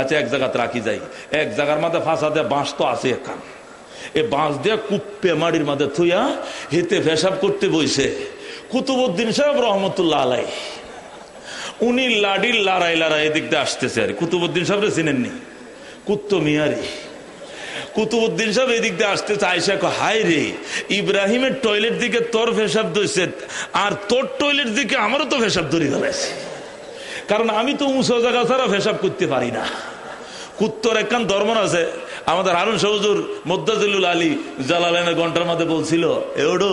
আচ্ছা এক জায়গাতে রাখি যাই, এক জায়গার মধ্যে ফাঁসা দিয়ে বাঁশ তো আছে একখান, এই বাঁশ দিয়ে কুপ্পে মাটির মাঝে থুইয়া হেতে পেশাব করতে বইছে কুতুবউদ্দিন সাহেব রহমতুল্লাহ আলাই। উনি লাডির লড়াই লড়াই এদিক দিয়ে আসতেছে। আর কুতুবুদ্দিন সাহেব চিনেননি? কুত্তো মিয়ারি কুতুবুদ্দিন সাহেব এদিক দিয়ে আসতে চাইছে, হাই রে ইব্রাহিমের টয়লেট দিকে তোর পেশাব ধরছে, আর তোর টয়লেট দিকে আমারও তো পেশাব ধরে গেছে, কারণ আমি তো উঁচু জায়গা ছাড়া পেশাব করতে পারি না। কুত্তর একখান ধর্ম আছে। আমাদের হারুন সহুজুর মোদ্দাজিলুল আলী জালালাইনের ঘন্টার মধ্যে বলছিল, এওডো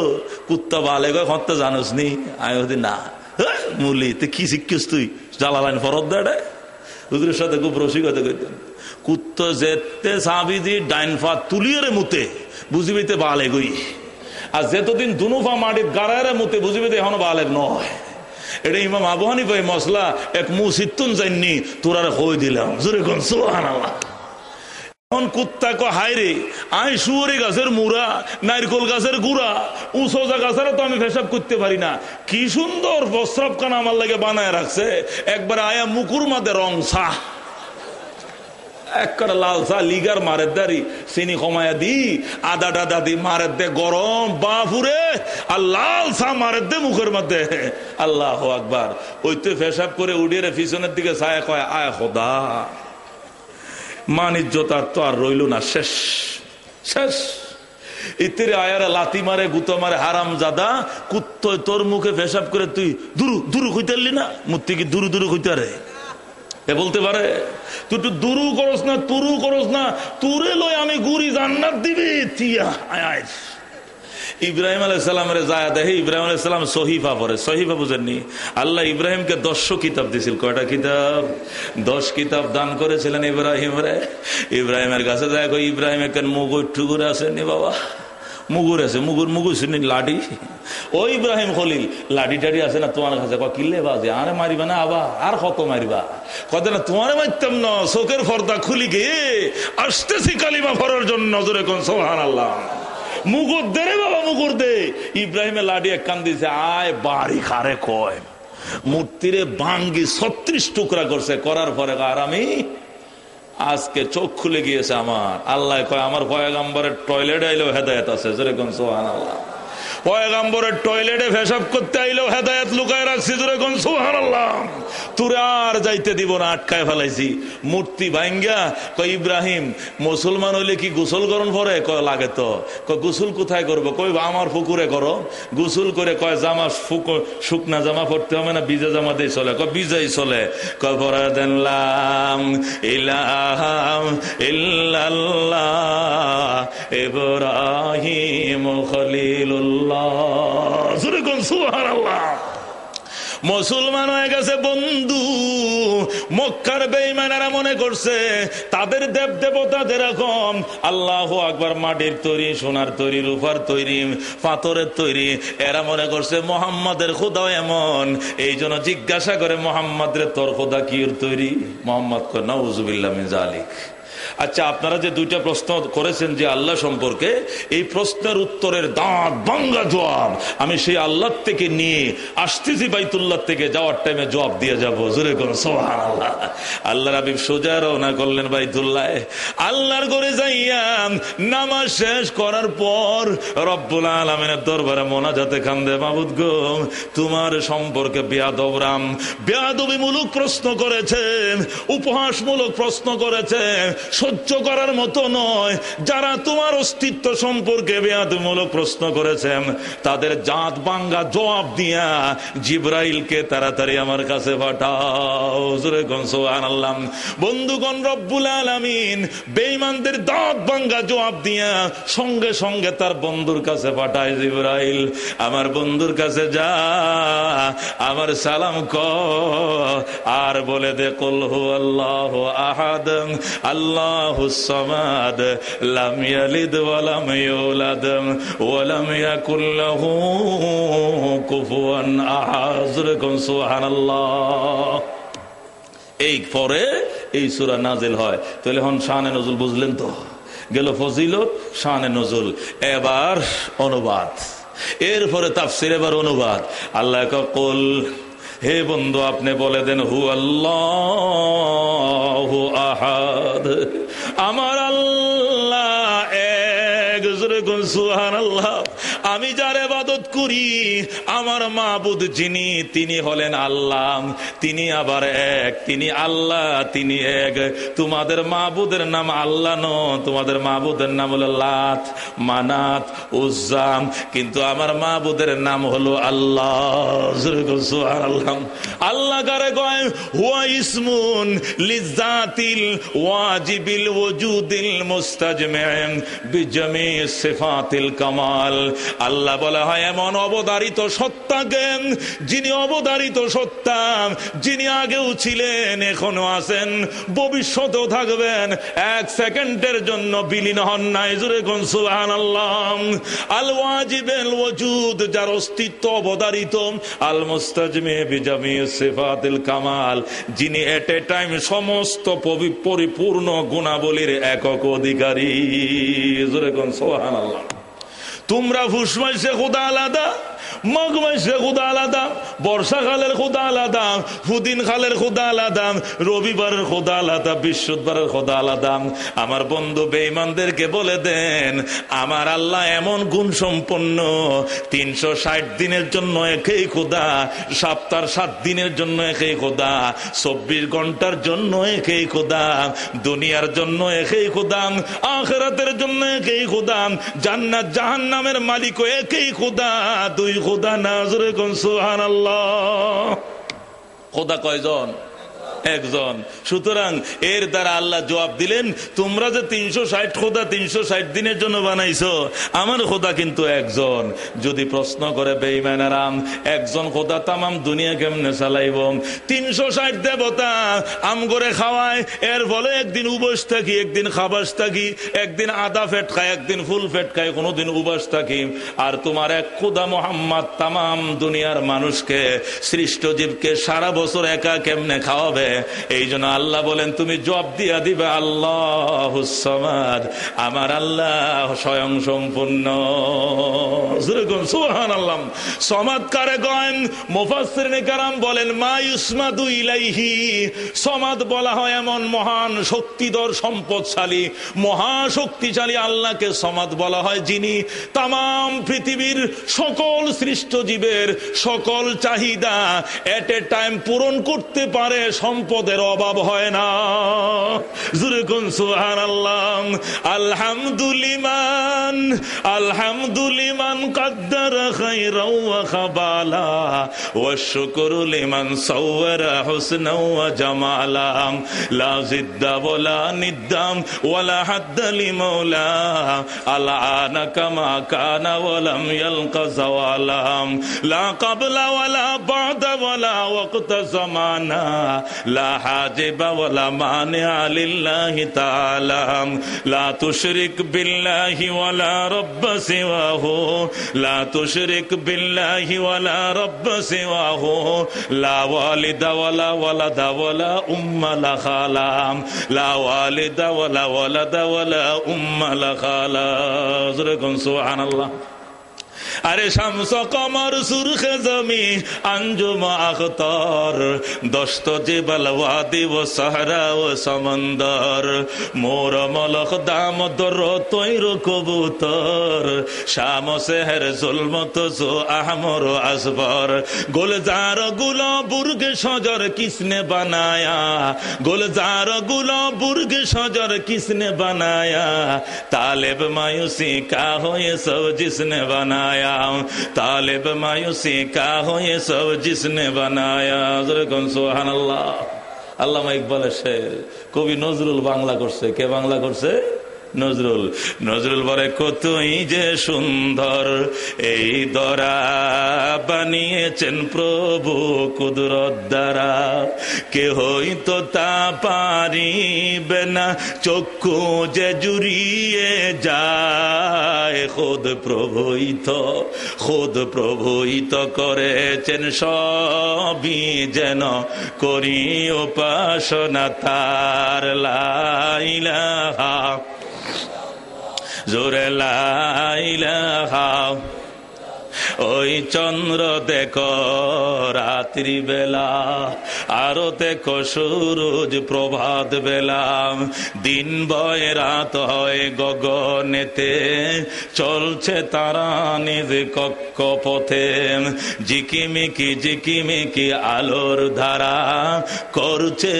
কুত্তা বালে হত্যা জানোস নি? আমি না মুলি তুই কি শিখিস, তুই জালালাইন ফরত দেয় হুজুরের সাথে খুব রসিকতা করতেন। কুত্ত যেতে চাবি দি ডাইন ফা তুলিয়ে মুতে বুঝিবিতে বালে গই, আর যেতদিন দুনুফা মাটির গাড়ায় মুতে বুঝিবিতে এখনো বালে নয়। এটা ইমাম আবু হানিফা মশলা এক মুসিতুন যাইনি তোর হয়ে দিলাম জোরে কোন সুবহানাল্লাহ। এখন কুত্তা কো হাই রে আই শুয়োরি গাছের মুড়া নারকোল গাছের গুড়া উঁচু জায়গা ছাড়া তো আমি পেশাব করতে পারি না। কি সুন্দর প্রস্রাবখানা আমার লাগে বানায় রাখছে, একবার আয়া মুকুর মাঝে রং চা একবার লাল চা লিগার মারের দাড়ি চিনি কমায়া দি আদা টাদা দি মারের দে গরম বাপুরে, আর লাল চা মারের দে মুখের মধ্যে। আল্লাহু আকবার। ওইতে পেশাব করে উড়িয়ে পিছনের দিকে ছায়া কয় আয় খোদা, মান ইজ্জত আর তো আর রইল না, শেষ শেষ। ইতিরে আয়ারা লাতি মারে গুতো মারে হারাম জাদা কুত্ত তোর মুখে পেশাব করে তুই দুরু দুরু কইতারলি না? মূর্তি কি দুরু দুরু কইতারে? এ বলতে পারে তুই একটু দুরু করস না তুরু করস না, তুরে লয় আমি গুড়ি জান্নাত দিবি তিয়া আয়। ইব্রাহিম আলাইহিস সালামের যায় দেখে ইব্রাহিম আলাইহিস সালাম সহিফা পড়ে। সহিফা বুঝেননি? আল্লাহ ইব্রাহিমকে 10 কিতাব দিয়েছিল। কয়টা কিতাব? 10 কিতাব দান করেছিলেন ইব্রাহিমরে। ইব্রাহিমের কাছে যায় কই ইব্রাহিম একখান মুগুর টুকুর আসেনি বাবা? মুগুর আছে, মুগুর মুগুর শুনি লাডি। ও ইব্রাহিম খলিল লাডি টাডি আছে না তোমার কাছে? কিনলে বাজে আরে মারিবা না আবার আর কত মারিবা? কত না তোমারে মারতাম না, চোখের পর্দা খুলি গিয়ে আসতেছি কালিমা পড়ার জন্য। নজরে কোন সুবহানাল্লাহ। মুগুর দে রে বাবা, মুগুর দে। ইব্রাহিমের লাডি এক কান দিয়েছে, আয় বাড়ি খারে কয় মূর্তিরে ভাঙ্গি 36 টুকরা করছে। করার পরে আর আমি আজকে চোখ খুলে গিয়েছে আমার। আল্লাহ কয় আমার পয়গম্বরের টয়লেট আইলেও হেদায়েত আছে। যেরকম সুবহানাল্লাহ। পয়গম্বরের টয়লেটে পেশাব করতে আইলেও হেদায়েত লুকায় রাখছি। যেরকম সুবহানাল্লাহ। তোরে আর যাইতে দিব না, আটকায় ফেলাইছি। মূর্তি ভাঙ্গা কয় ইব্রাহিম মুসলমান হইলে কি গোসল করন পরে? কয় লাগে তো। কয় গোসল কোথায় করবো? কই আমার পুকুরে করো। গোসল করে কয় জামা শুকনা জামা পড়তে হবে না, ভিজা জামা দিয়ে চলে? কয় ভিজাই চলে। কয় পরে দিলাম ইলাহাম ইল্লাল্লাহ ইব্রাহিম খলিলুল্লাহ। সুবহানাল্লাহ। মুসলমান হয়ে গেছে বন্ধু। মক্কার বেঈমানেরা মনে করছে তাদের দেব দেবতা যেরকম আল্লাহু আকবার মাটির তৈরি, সোনার তৈরি, রূপার তৈরি, পাথরের তৈরি, এরা মনে করছে মোহাম্মদের খোদাও এমন। এই জন্য জিজ্ঞাসা করে মোহাম্মদ রে তোর খোদা কি তৈরি? মোহাম্মদ কয় নাউযুবিল্লাহ মিন যালিক। আচ্ছা, আপনারা যে 2টা প্রশ্ন করেছেন যে আল্লাহ সম্পর্কে, এই প্রশ্নের উত্তরের দাঁত ভাঙ্গা জবাব আমি সেই আল্লাহ থেকে নিয়ে আসতেছি, বাইতুল্লাহ থেকে যাওয়ার টাইমে জবাব দিয়ে যাবো। জোরে কোন সুবহানাল্লাহ। আল্লাহর হাবিব সোজা রওনা করলেন বাইতুল্লাহ। আল্লাহর ঘরে যাইয়া নামাজ শেষ করার পর রব্বুল আলামিনের দরবারে মোনাজাতে কান্দে, মাবুদ গো তোমার সম্পর্কে বেয়াদবরাম বেয়াদবিমূলক প্রশ্ন করেছে, উপহাসমূলক প্রশ্ন করেছে, সহ্য করার মতো নয়। যারা তোমার অস্তিত্ব সম্পর্কে বেয়াদবিমূলক প্রশ্ন করেছেন তাদের জাত ভাঙ্গা জবাব দিয়া জিবরাইলকে তাড়াতাড়ি আমার কাছে পাঠাও। সুবহানাল্লাহ। বন্ধুগণ, রব্বুল আলামিন বেঈমানদের দাঁত ভাঙ্গা জবাব দিয়া সঙ্গে সঙ্গে তার বন্ধুর কাছে পাঠায়। জিবরাইল আমার বন্ধুর কাছে যা, আমার সালাম কর আর বলে দে কুল হুয়াল্লাহু আহাদ আল্লাহুস সামাদ লাম ইয়ালিদ ওয়া লাম ইউলাদ ওয়া লাম ইয়াকুল লাহু কুফুয়ান আহাদ। সুবহানাল্লাহ। এই পরে এই সূরা নাজিল হয়। তাহলে হন শানে নজুল বুঝলেন তো? গেল ফজিলত, শানে নজুল। এবার অনুবাদ, এরপরে তাফসীর, এবার অনুবাদ। আল্লাহ কুল হে বন্ধু আপনি বলে দেন হু আল্লাহু আহাদ, আমার আল্লাহ এক। সুবহানাল্লাহ। আমি যার ইবাদত ইবাদত করি আমার মাবুদ যিনি, তিনি হলেন আল্লাহ, তিনি আবার এক, তিনি আল্লাহ, তিনি এক। তোমাদের মাবুদের নাম আল্লাহ নয়, তোমাদের মাবুদের নাম হলো লাত, মানাত, উজ্জা, কিন্তু আমার মাবুদের নাম হলো আল্লাহ। সুবহানাল্লাহ। আল্লাহ কারে কয়? হুয়া ইসমুন লিজাতিল ওয়াজিবিল ওজুদিল মুস্তাজমি' বিজামি সিফাতিল কামাল। আল্লাহ বলা হয় এমন অবধারিত সত্তাকে, যিনি অবধারিত সত্তা, যিনি আগেও ছিলেন, এখনো আছেন, ভবিষ্যতেও থাকবেন, এক সেকেন্ডের জন্য বিলীন হন নাই। জোরে কোন সুবহানাল্লাহ। আল ওয়াজিবুল ওজুদ, যার অস্তিত্ব অবধারিত, আল মুস্তাজমি বিজামি সিফাতিল কামাল, যিনি এট এ টাইম সমস্ত পরিপূর্ণ গুণাবলীর একক অধিকারী। জোরে কোন সুবহানাল্লাহ। তোমরা ফুস মাসে খোদা আলাদা, মাঘ মাসে খোদা আলাদা, বর্ষাকালের খোদা আলাদা, ফুদিন খালের খোদা আলাদা, রবিবারের খোদা আলাদা, বৃহস্পতিবারের খোদা আলাদা। আমার বন্ধু বেঈমানদেরকে বলে দেন আমার আল্লাহ এমন গুণ সম্পন্ন, 360 দিনের জন্য একই খোদা, সপ্তাহের 7 দিনের জন্য একই খোদা, 24 ঘন্টার জন্য একই খোদা, দুনিয়ার জন্য একই খোদা, আখিরাতের জন্য একই খোদা, জান্নাত জাহান্নামের মালিকও একই খোদা, দুই খোদা না। জোরে কোন সুবহানাল্লাহ। খোদা কয়জন? একজন। সুতরাং এর দ্বারা আল্লাহ জবাব দিলেন তোমরা যে 360 খোদা 360 দিনের জন্য বানাইছো, আমার খোদা কিন্তু একজন। যদি প্রশ্ন করে বেঈমানেরা একজন খোদা তামাম দুনিয়া কেমনে চালাইব? 360 দেবতা আম করে খাওয়ায়, এর ফলে একদিন উপোস থাকি, একদিন খাবাস থাকি, একদিন আধা পেট খায়, একদিন ফুল পেট খায়, কোনোদিন উপোস থাকি। আর তোমার এক খোদা মুহাম্মদ তামাম দুনিয়ার মানুষকে, সৃষ্ট জীবকে সারা বছর একা কেমনে খাওয়াবে? এই জন্য আল্লাহ বলেন তুমি জবাব দিয়া দিবে আল্লাহুস সামাদ, আমার আল্লাহ স্বয়ং সম্পূর্ণ। সুবহানাল্লাহ। সামাদ কারে কয়? মুফাসসিরিনে কেরাম বলেন মা ইউসমাদু ইলাইহি, সামাদ বলা হয় এমন মহান শক্তিধর সম্পদশালী মহাশক্তিশালী আল্লাহকে সামাদ বলা হয়, যিনি তামাম পৃথিবীর সকল সৃষ্ট জীবের সকল চাহিদা এট এ টাইম পূরণ করতে পারে, সম্পদের অভাব হয় না। জোরে কোন সুবহানাল্লাহ। আলহামদুলিমান, আলহামদুলিমান কাদ্দারা খায়রাও ওয়া খাবালা ওয়া শুকরু লিমান সাওয়ারা হুসনা ওয়া জামালা লা জিদ্দা ওয়ালা নিদ্দাম ওয়ালা হাদ্দা লিমাওলা আলানা কামা কানা ওয়া লাম ইয়ালকা যাওয়ালা লা ক্বাবলা ওয়ালা বা'দা ওয়ালা ওয়াক্তা জামানা লা হাজিবা ওয়ালা মানিআ লিল্লাহি তাআলা লা তুশরিক বিল্লাহি ওয়ালা রাব্বা সিওয়াহু লা তুশরিক বিল্লাহি ওয়ালা রাব্বা সিওয়াহু লা ওয়ালিদা ওয়ালা ওয়ালাদা ওয়ালা উম্মা লা খালা লা ওয়ালিদা ওয়ালা ওয়ালাদা ওয়ালা উম্মা লা খালা। জোরে কোন সুবহানাল্লাহ। আরে শামস কমর সুরখে জমি আঞ্জুম আখতার দস্ত জিবাল ওয়াদি ও সাহরা ও সমন্দর মোর মলক দামদর তৈর কবুতর শাম সেহর জুলমত জো আহমর আসবর গুলজার গুলো বুর্গ সজর কিসনে বানায়া গুলজার গুলো বুর্গ সজর কিসনে বানায়া তালেব মাयूसी का हो ये सब जिसने बनाया तालिब मायूसी का हो ये सब जिसने बनाया। सुबहानाल्लाह। আল্লামা ইকবালের শের কবি নজরুল বাংলা করছে। কে বাংলা করছে? নজরুল। নজরুল বলে কতই যে সুন্দর এই দরা বানিয়েছেন প্রভু কুদরত দ্বারা, কেহই তো তা পারিবে না, চক্ষু যে জুড়িয়ে যায়, খোদ প্রভুই তো করেছেন সবই যেন করি উপাসনা তার। লা ইলাহা জোরে লা ইলাহা ওই চন্দ্র দেখো রাত্রি বেলা, আরো দেখো সূরজ প্রভাত বেলা, দিন বয় রাত হয় গগনেতে, চলছে তারা নিজ কক্ষপথে, ঝিকিমিকি ঝিকিমিকি আলোর ধারা, করছে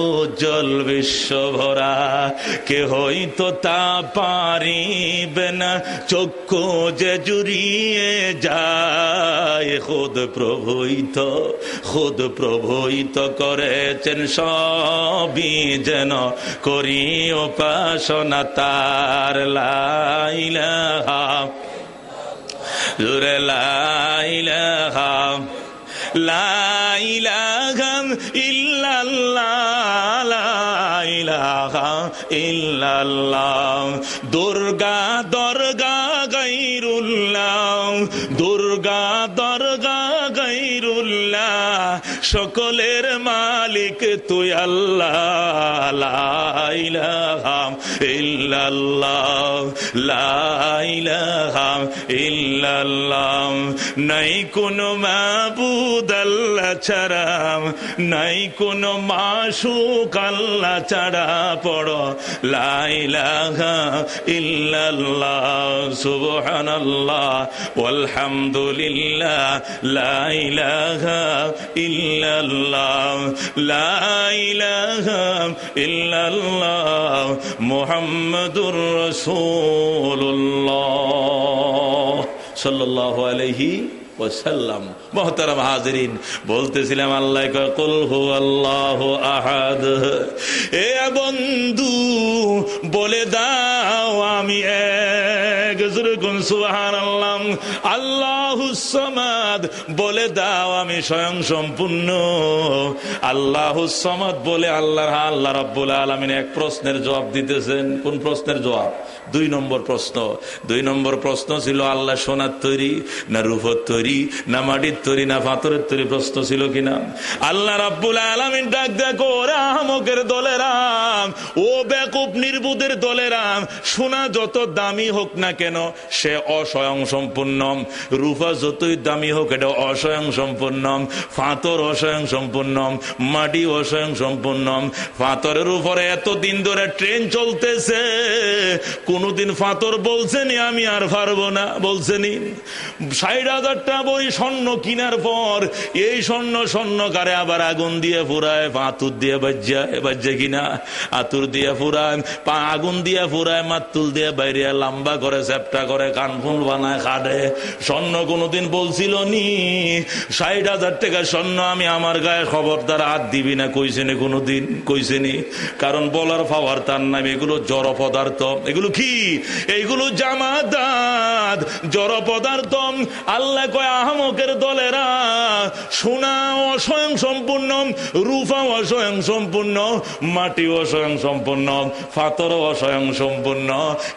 উজ্জ্বল বিশ্ব ভরা। কেহই তো তা পারিবে না, চক্ষু যে জুড়িয়ে যায়, খুদ প্রভুই তো করেছেন সবই, যেন করি উপাসনা তার। লা ইলাহা জুরে লা ইলাহা, লা ইলাহা ইল্লাল্লাহ, লা ইলাহা ইল্লাল্লাহ। দুর্গা দরগা গায়রুল্লাহ, দুর্গা দরগা গায়রুল্লাহ, সকলের মালিক তুই আল্লাহ। লা ইলাহা ইল্লাল্লাহ, লা ইলাহা ইল্লাল্লাহ। নাই কোনো মাবুদ আল্লাহ ছাড়া, নাই কোনো মাশুক আল্লাহ ছাড়া, পড়ো লা ইলাহা ইল্লাল্লাহ। সুবহানাল্লাহ ওয়ালহামদুলিল্লাহ, লা ইলাহা ইল্লাল্লাহ, লা ইলাহা ইল্লাল্লাহ, মুহাম্মাদুর রাসূলুল্লাহ সাল্লাল্লাহু আলাইহি ওয়াসাল্লাম। মুহতারাম হাজিরিন, বলতেছিলাম আল্লাহ কয় কুল হুয়াল্লাহু আহাদ। এ বন্ধু বলে দাও আমি এক, জোরে কোন সুবহানাল্লাহ। আল্লাহুস সামাদ বলে দাও আমি স্বয়ং সম্পূর্ণ। আল্লাহুস সামাদ বলে আল্লাহ রাব্বুল আলামিন এক প্রশ্নের জবাব দিতেছেন। কোন প্রশ্নের জবাব? 2 নম্বর প্রশ্ন। 2 নম্বর প্রশ্ন ছিল আল্লাহ সোনার তৈরি না রূপর তৈরি, না মাটির তৈরি, না পাথরের তৈরি? প্রশ্ন ছিল কিনা? আল্লাহ রাব্বুল আলামিন ডাক দেখো, ওরে আহমকের দলেরা, ও বেকুব নির্বুদের দলেরা, সোনা যত দামি হোক না কেন সে অস্বয়ং সম্পূর্ণ, রূপা যতই দামি হোক এটা অস্বয়ং সম্পূর্ণ, পাথর অস্বয়ং সম্পূর্ণ, মাটি অস্বয়ং সম্পূর্ণ। পাথরের উপরে এতদিন ধরে ট্রেন চলতেছে, কোনদিন পাথর বলছেনি আমি আর পারবো না? বলছেনি? 60,000 বই স্বর্ণ কিনার পর এই স্বর্ণকারে আবার আগুন দিয়ে ফুরায়, আতুর দিয়ে বাজ্যা কিনা, আতুর দিয়ে ফুরায়, আগুন দিয়ে ফুরায়, মাতুল দিয়ে বাইরে লম্বা করে চ্যাপটা করে কানফুল বানায় খাটে। স্বর্ণ কোনদিন বলছিল নি 60,000 টাকা স্বর্ণ আমি আমার গায়ে খবরদার হাত দিবি না? কইছেনি কোনদিন? কইছেনি? কারণ বলার পাওয়ার তার নাম। এগুলো জড় পদার্থ। এগুলো কি? এইগুলো জামাদাত, জড় পদার্থ। আল্লাহ কয় আহমকের দলেরা, সোনা অস্বয়ং সম্পূর্ণ, রূপা অস্বয়ং সম্পূর্ণ, মাটি অস্বয়ং সম্পূর্ণ, পাথর অস্বয়ং সম্পূর্ণ,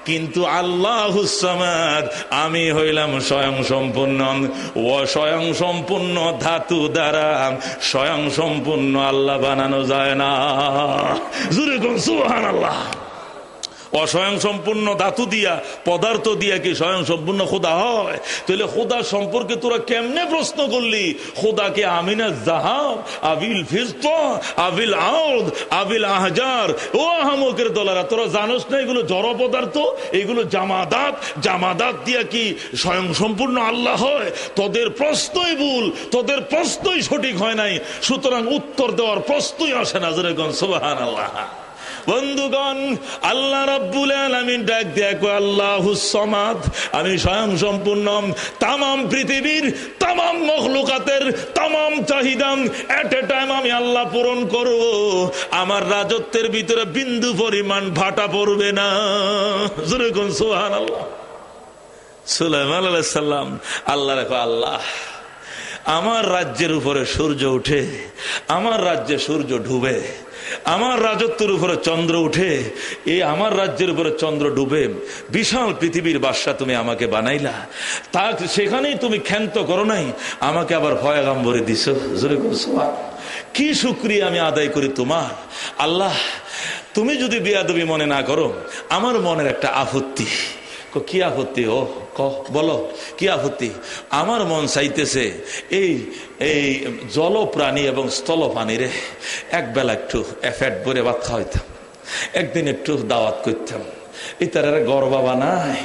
কিন্তু আল্লাহুস সামাদ আমি হইলাম স্বয়ং সম্পূর্ণ। অস্বয়ং সম্পূর্ণ ধাতু দ্বারা স্বয়ং সম্পূর্ণ আল্লাহ বানানো যায় না। জোরে কোন সুবহানাল্লাহ। অস্বয়ং সম্পূর্ণ ধাতু দিয়া, পদার্থ দিয়া কি স্বয়ং সম্পূর্ণ খোদা হয়? তাহলে খোদা সম্পর্কে তোরা কেমনে প্রশ্ন করলি? খোদাকে আমিনা জাহাব, আবিল ফিজতা, আবিল আউদ, আবিল আহজার। ও আহমকের দলেরা, তোরা জানোস না এগুলো জড় পদার্থ, এগুলো জামাদাত। জামাদাত দিয়া কি স্বয়ং সম্পূর্ণ আল্লাহ হয়? তোদের প্রশ্নই ভুল, তোদের প্রশ্নই সঠিক হয় নাই, সুতরাং উত্তর দেওয়ার প্রশ্নই আসে না। যেরকম সুবহানাল্লাহ। বন্ধুগণ, আল্লাহ রাব্বুল আলামিন ডাক দেখো আল্লাহুস সামাদ, আমি স্বয়ং সম্পূর্ণ। তামাম পৃথিবীর তামাম মখলুকাতের তামাম চাহিদা এট এ টাইম আমি আল্লাহ পূরণ করব। আমার রাজত্বের ভিতরে বিন্দু পরিমাণ ভাটা পড়বে না। জোরে কোন সুবহানাল্লাহ। সুলাইমান আলাইহিস সালাম আল্লাহ রাখো, আল্লাহ আমার রাজ্যের উপরে সূর্য উঠে, আমার রাজ্যে সূর্য ডুবে, আমার রাজত্বের উপরে চন্দ্র উঠে, এই আমার রাজ্যের উপরে চন্দ্র ডুবে, বিশাল পৃথিবীর বাদশা তুমি আমাকে বানাইলা, তা সেখানেই তুমি ক্ষান্ত করো নাই, আমাকে আবার পয়গাম্বরে দিছো। জোরে বলো সুবহানাল্লাহ। কি শুকরিয়া আমি আদায় করি তোমার। আল্লাহ তুমি যদি বেয়াদবি মনে না করো, আমার মনের একটা আপত্তি, কি আপত্তি? ও বলো কি আপত্তি? আমার মন চাইতেছে এই এই জলপ্রাণী এবং স্থলপ্রাণী রে এক বেলা একটু ফ্যাট ভরে ভাত খাওয়াইতাম, একদিন একটু দাওয়াত করতাম, ইতারা গড় বাবা নাই,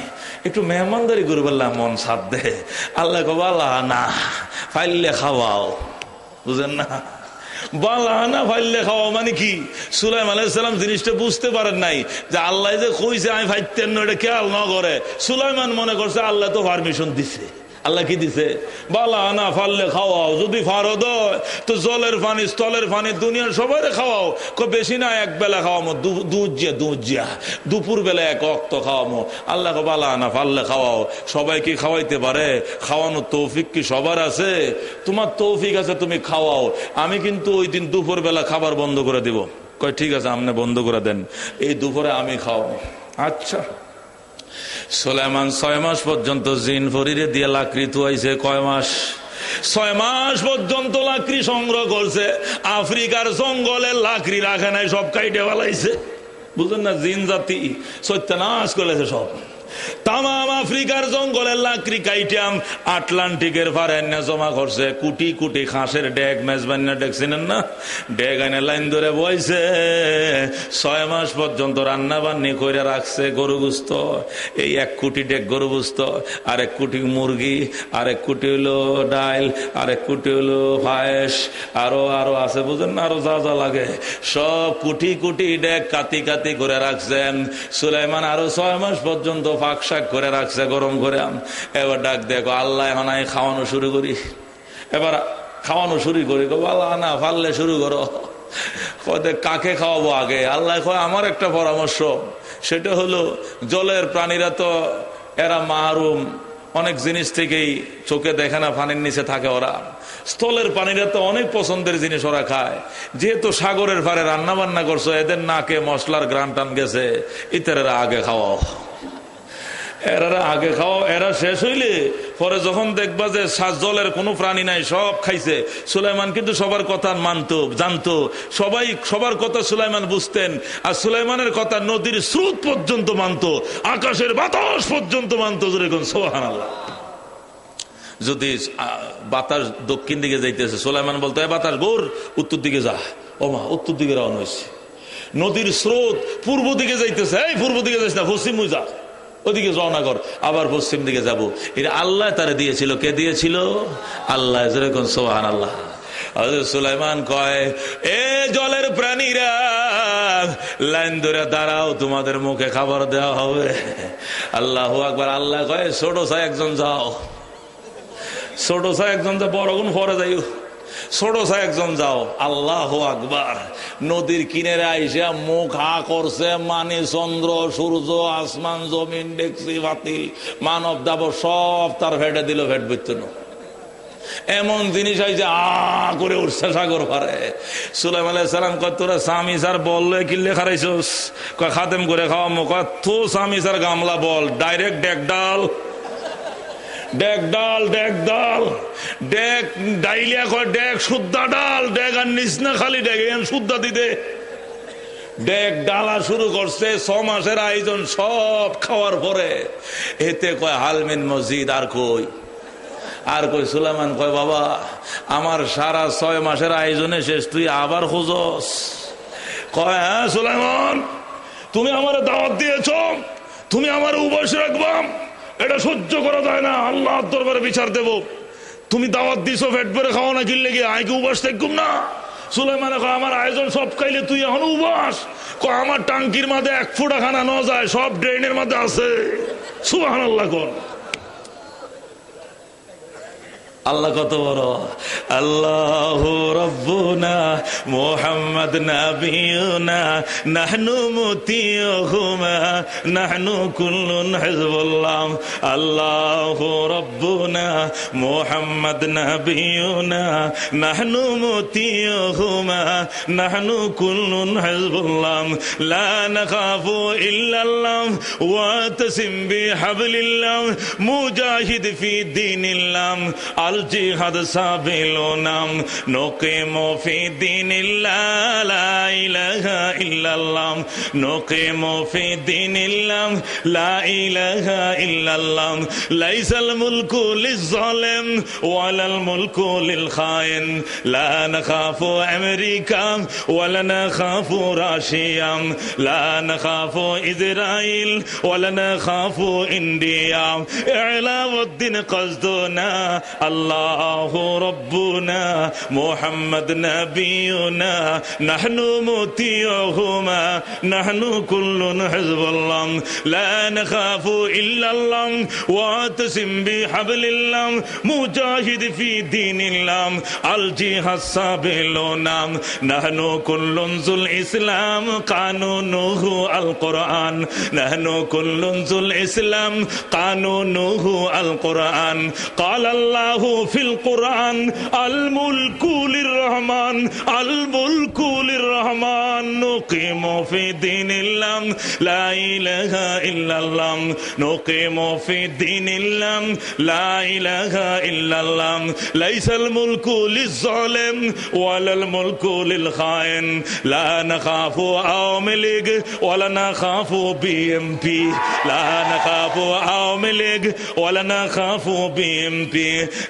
একটু মেহমানদারি করে বললাম, মন সাথ দে। আল্লাহ বালা না ফাইলে খাওয়াও, বুঝেন না? বালানা ফাইলে খাওয়া মানে কি? সুলাইমান আলাইহিস সালাম জিনিসটা বুঝতে পারেন নাই যে আল্লাহ যে কইছে আমি ফাইতেন না, এটা খেয়াল না করে সুলাইমান মনে করছে আল্লাহ তো পারমিশন দিছে। আল্লাহ কি দিছে? বালানা ফাললে খাওয়াও, যদি ফারদ তো জলের পানি স্থলের পানি দুনিয়ার সবাই খাওয়াও, বেশি না এক বেলা খাওয়ামো, দুজিয়া দুপুর বেলা এক অক্ত খাওয়ামো। আল্লাহ বালানা ফাললে খাওয়াও। সবাই কি খাওয়াইতে পারে? খাওয়ানোর তৌফিক কি সবার আছে? তোমার তৌফিক আছে, তুমি খাওয়াও, আমি কিন্তু ওই দিন দুপুর বেলা খাবার বন্ধ করে দিব। কয় ঠিক আছে, আপনি বন্ধ করে দেন, এই দুপুরে আমি খাওয়াবো। আচ্ছা। সুলাইমান 6 মাস পর্যন্ত জিন ফরিরে দিয়ে লাকড়ি তুয়াইছে। কয় মাস? 6 মাস পর্যন্ত লাকড়ি সংগ্রহ করছে। আফ্রিকার জঙ্গলে লাকড়ি রাখে নাই, সব কাইটে ফেলাইছে। বুঝলেন না? জিন জাতি সত্যানাশ করেছে সব। তামাম আফ্রিকার জঙ্গলের লাকড়ি কাইটাম আটলান্টিকের পারে জমা করছে। কুটি কুটি খাসের ডেক, মেজবান্না ডেক চিনেন না? ডেক আইনে লাইন ধরে বইছে। 6 মাস পর্যন্ত রান্না বান্নি করে রাখছে গরু গুস্ত। এই 1 কোটি ডেক গরু গুস্ত, আর 1 কোটি মুরগি, আর 1 কোটি হলো ডাইল, আর 1 কোটি হলো পায়েস, আরো আরো আছে, বুঝেন না? আরো যা যা লাগে সব কুটি কুটি ডেক কাতি কাতি করে রাখছেন। সুলাইমান আরো 6 মাস পর্যন্ত পাক শাক করে রাখছে গরম করে। এবার ডাক দেখো আল্লাহ, এখন আমি খাওয়ানো শুরু করি। এবার খাওয়ানো শুরু করি, আল্লাহ না ফাললে শুরু করো। কাকে খাওয়াবো আগে? আল্লাহ কয় আমার একটা পরামর্শ, সেটা হলো জলের প্রাণীরা তো এরা মাহরুম, অনেক জিনিস থেকেই চোখে দেখে না, পানির নিচে থাকে ওরা। স্থলের প্রাণীরা তো অনেক পছন্দের জিনিস ওরা খায়। যেহেতু সাগরের পাড়ে রান্না বান্না করছো, এদের নাকে মশলার গ্রান টান গেছে, ইতারেরা আগে খাওয়াও, এরা আগে খাওয়াও। এরা শেষ হইলে পরে যখন দেখবা যে জলের কোনো প্রাণী নাই, সব খাইছে। সুলাইমান কিন্তু সবার কথা মানতো, জানতো, সবাই সবার কথা সুলাইমান বুঝতেন। আর সুলাইমানের কথা নদীর স্রোত পর্যন্ত মানতো, আকাশের বাতাস পর্যন্ত মানতো। যেরকম সুবহানাল্লাহ। যদি বাতাস দক্ষিণ দিকে যাইতেছে, সুলাইমান বলতো এ বাতাস গোর উত্তর দিকে যা। ও মা, উত্তর দিকে রওনা হয়েছে। নদীর স্রোত পূর্ব দিকে যাইতেছে, এই পূর্ব দিকে যাইস না, পশ্চিম যা, ওদিকে রওনা কর, আবার পশ্চিম দিকে যাবো। এটা আল্লাহ তারা দিয়েছিল। কে দিয়েছিল? আল্লাহ। যেরকম সুবহানাল্লাহ। সুলাইমান কয়, এ জলের প্রাণীরা লাইন ধরে দাঁড়াও, তোমাদের মুখে খাবার দেওয়া হবে। আল্লাহু আকবার। আল্লাহ কয় ছোট সাই একজন যাও, ছোট সাই একজন যা, বড় গুণ পরে যাইও, ছোট সাই একজন যাও। আল্লাহু আকবার। নদীর কিনারে আইসা মুখ হা করছে, মানে চন্দ্র সূর্য আসমান জমিন ডেকসি বাতি মানব দাব সব তার ফেটে দিল, ফেট বইতেন। এমন জিনিস আইসে আ করে উঠছে সাগর পারে। সুলাইমান আলাইহিস সালাম কয় তোরা স্বামী স্যার বললে কিল্লে খারাইছস? কয় খাতেম করে খাওয়ামো। কয় তো স্বামী স্যার গামলা বল, ডাইরেক্ট ডেক ডাল, ডেক ডাল, ডেক ডাল, ডেক ডাইলিয়া কয় ডেক শুদ্ধা ডাল, ডেক আর নিস না খালি ডেক, শুদ্ধা দিতে ডেক ডালা শুরু করছে। 6 মাসের আয়োজন সব খাওয়ার পরে এতে কয় হালমিন মসজিদ, আর কই আর কই। সুলাইমান কয় বাবা আমার সারা 6 মাসের আয়োজনে শেষ, তুই আবার খোঁজস? কয় হ্যাঁ সুলাইমান, তুমি আমার দাওয়াত দিয়েছ, তুমি আমার উপবাস রাখবা, এটা সহ্য করা যায় না, আল্লাহর দরবারে বিচার দেব। তুমি দাওয়াত দিছো পেট ভরে খাওয়া না, কিনলে গিয়ে আয় কি উপবাস থাকুম না? সুলাইমান কয় আমার আয়োজন সব খাইলে তুই এখন উপবাস? কয় আমার টাঙ্কির মাঝে 1 ফুটা খানা ন যায়, সব ড্রেনের মধ্যে আছে। সুবহানাল্লাহ। কোন আল্লাহ কত বড়। আল্লাহু রাব্বুনা মুহাম্মদ নাবিয়ুনা নাহনু মুতিয়ুহুমা নাহনু কুল্লুন হিজবুল্লাহ। আল্লাহু রাব্বুনা মুহাম্মদ নাবিয়ুনা নাহনু মুতিয়ুহুমা নাহনু কুল্লুন হিজবুল্লাহ লা নাখাফু ইল্লাল্লাহ ওয়া তাসিম বিহাবলিল্লাহ মুজাহিদ ফি দীনিল্লাহ। জিহাদ সাবিলুনাম নুকিমু ফি দীনিল্লাহ লা ইলাহা ইল্লাল্লাহ নুকিমু ফি দীনিল্লাহ লা ইলাহা ইল্লাল্লাহ লাইসাল মুলকু লিয-যালিম ওয়ালাল মুলকু লিল-খাইন লা নাখাফু আমেরিকা ওয়ালা নাখাফু রাশিয়া লা নাখাফু ইসরাইল ওয়ালা নাখাফু ইন্ডিয়া ইলাউদ্দিন কসদুনা আল্লাহু রাব্বুনা মুহাম্মদ নবিয়ুনা নাহনু মুতিউহুমা নাহনু কুল্লুন হিজবুল্লাহ লা নাখাফু ইল্লাল্লাহ ওয়াতাসিম বিহাবলিল্লাহ মুজাহিদ ফি দীনিল্লাহ আল জিহাদ সাবিলুনা নাহনু কুল্লুন যুল ইসলাম কানুনুহু আল কুরআন নাহনু কুল্লুন যুল ইসলাম কানুনুহু আল কুরআন قال الله في القرآن الملك للرحمن الملك للرحمن نقيم في دين الله لا إله إلا الله نقيم في دين الله لا إله إلا الله ليس الملك للظالم ولا الملك للخائن لا نخاف عوام ليج ولا نخاف BNP لا نخاف عوام ليج ولا نخاف BNP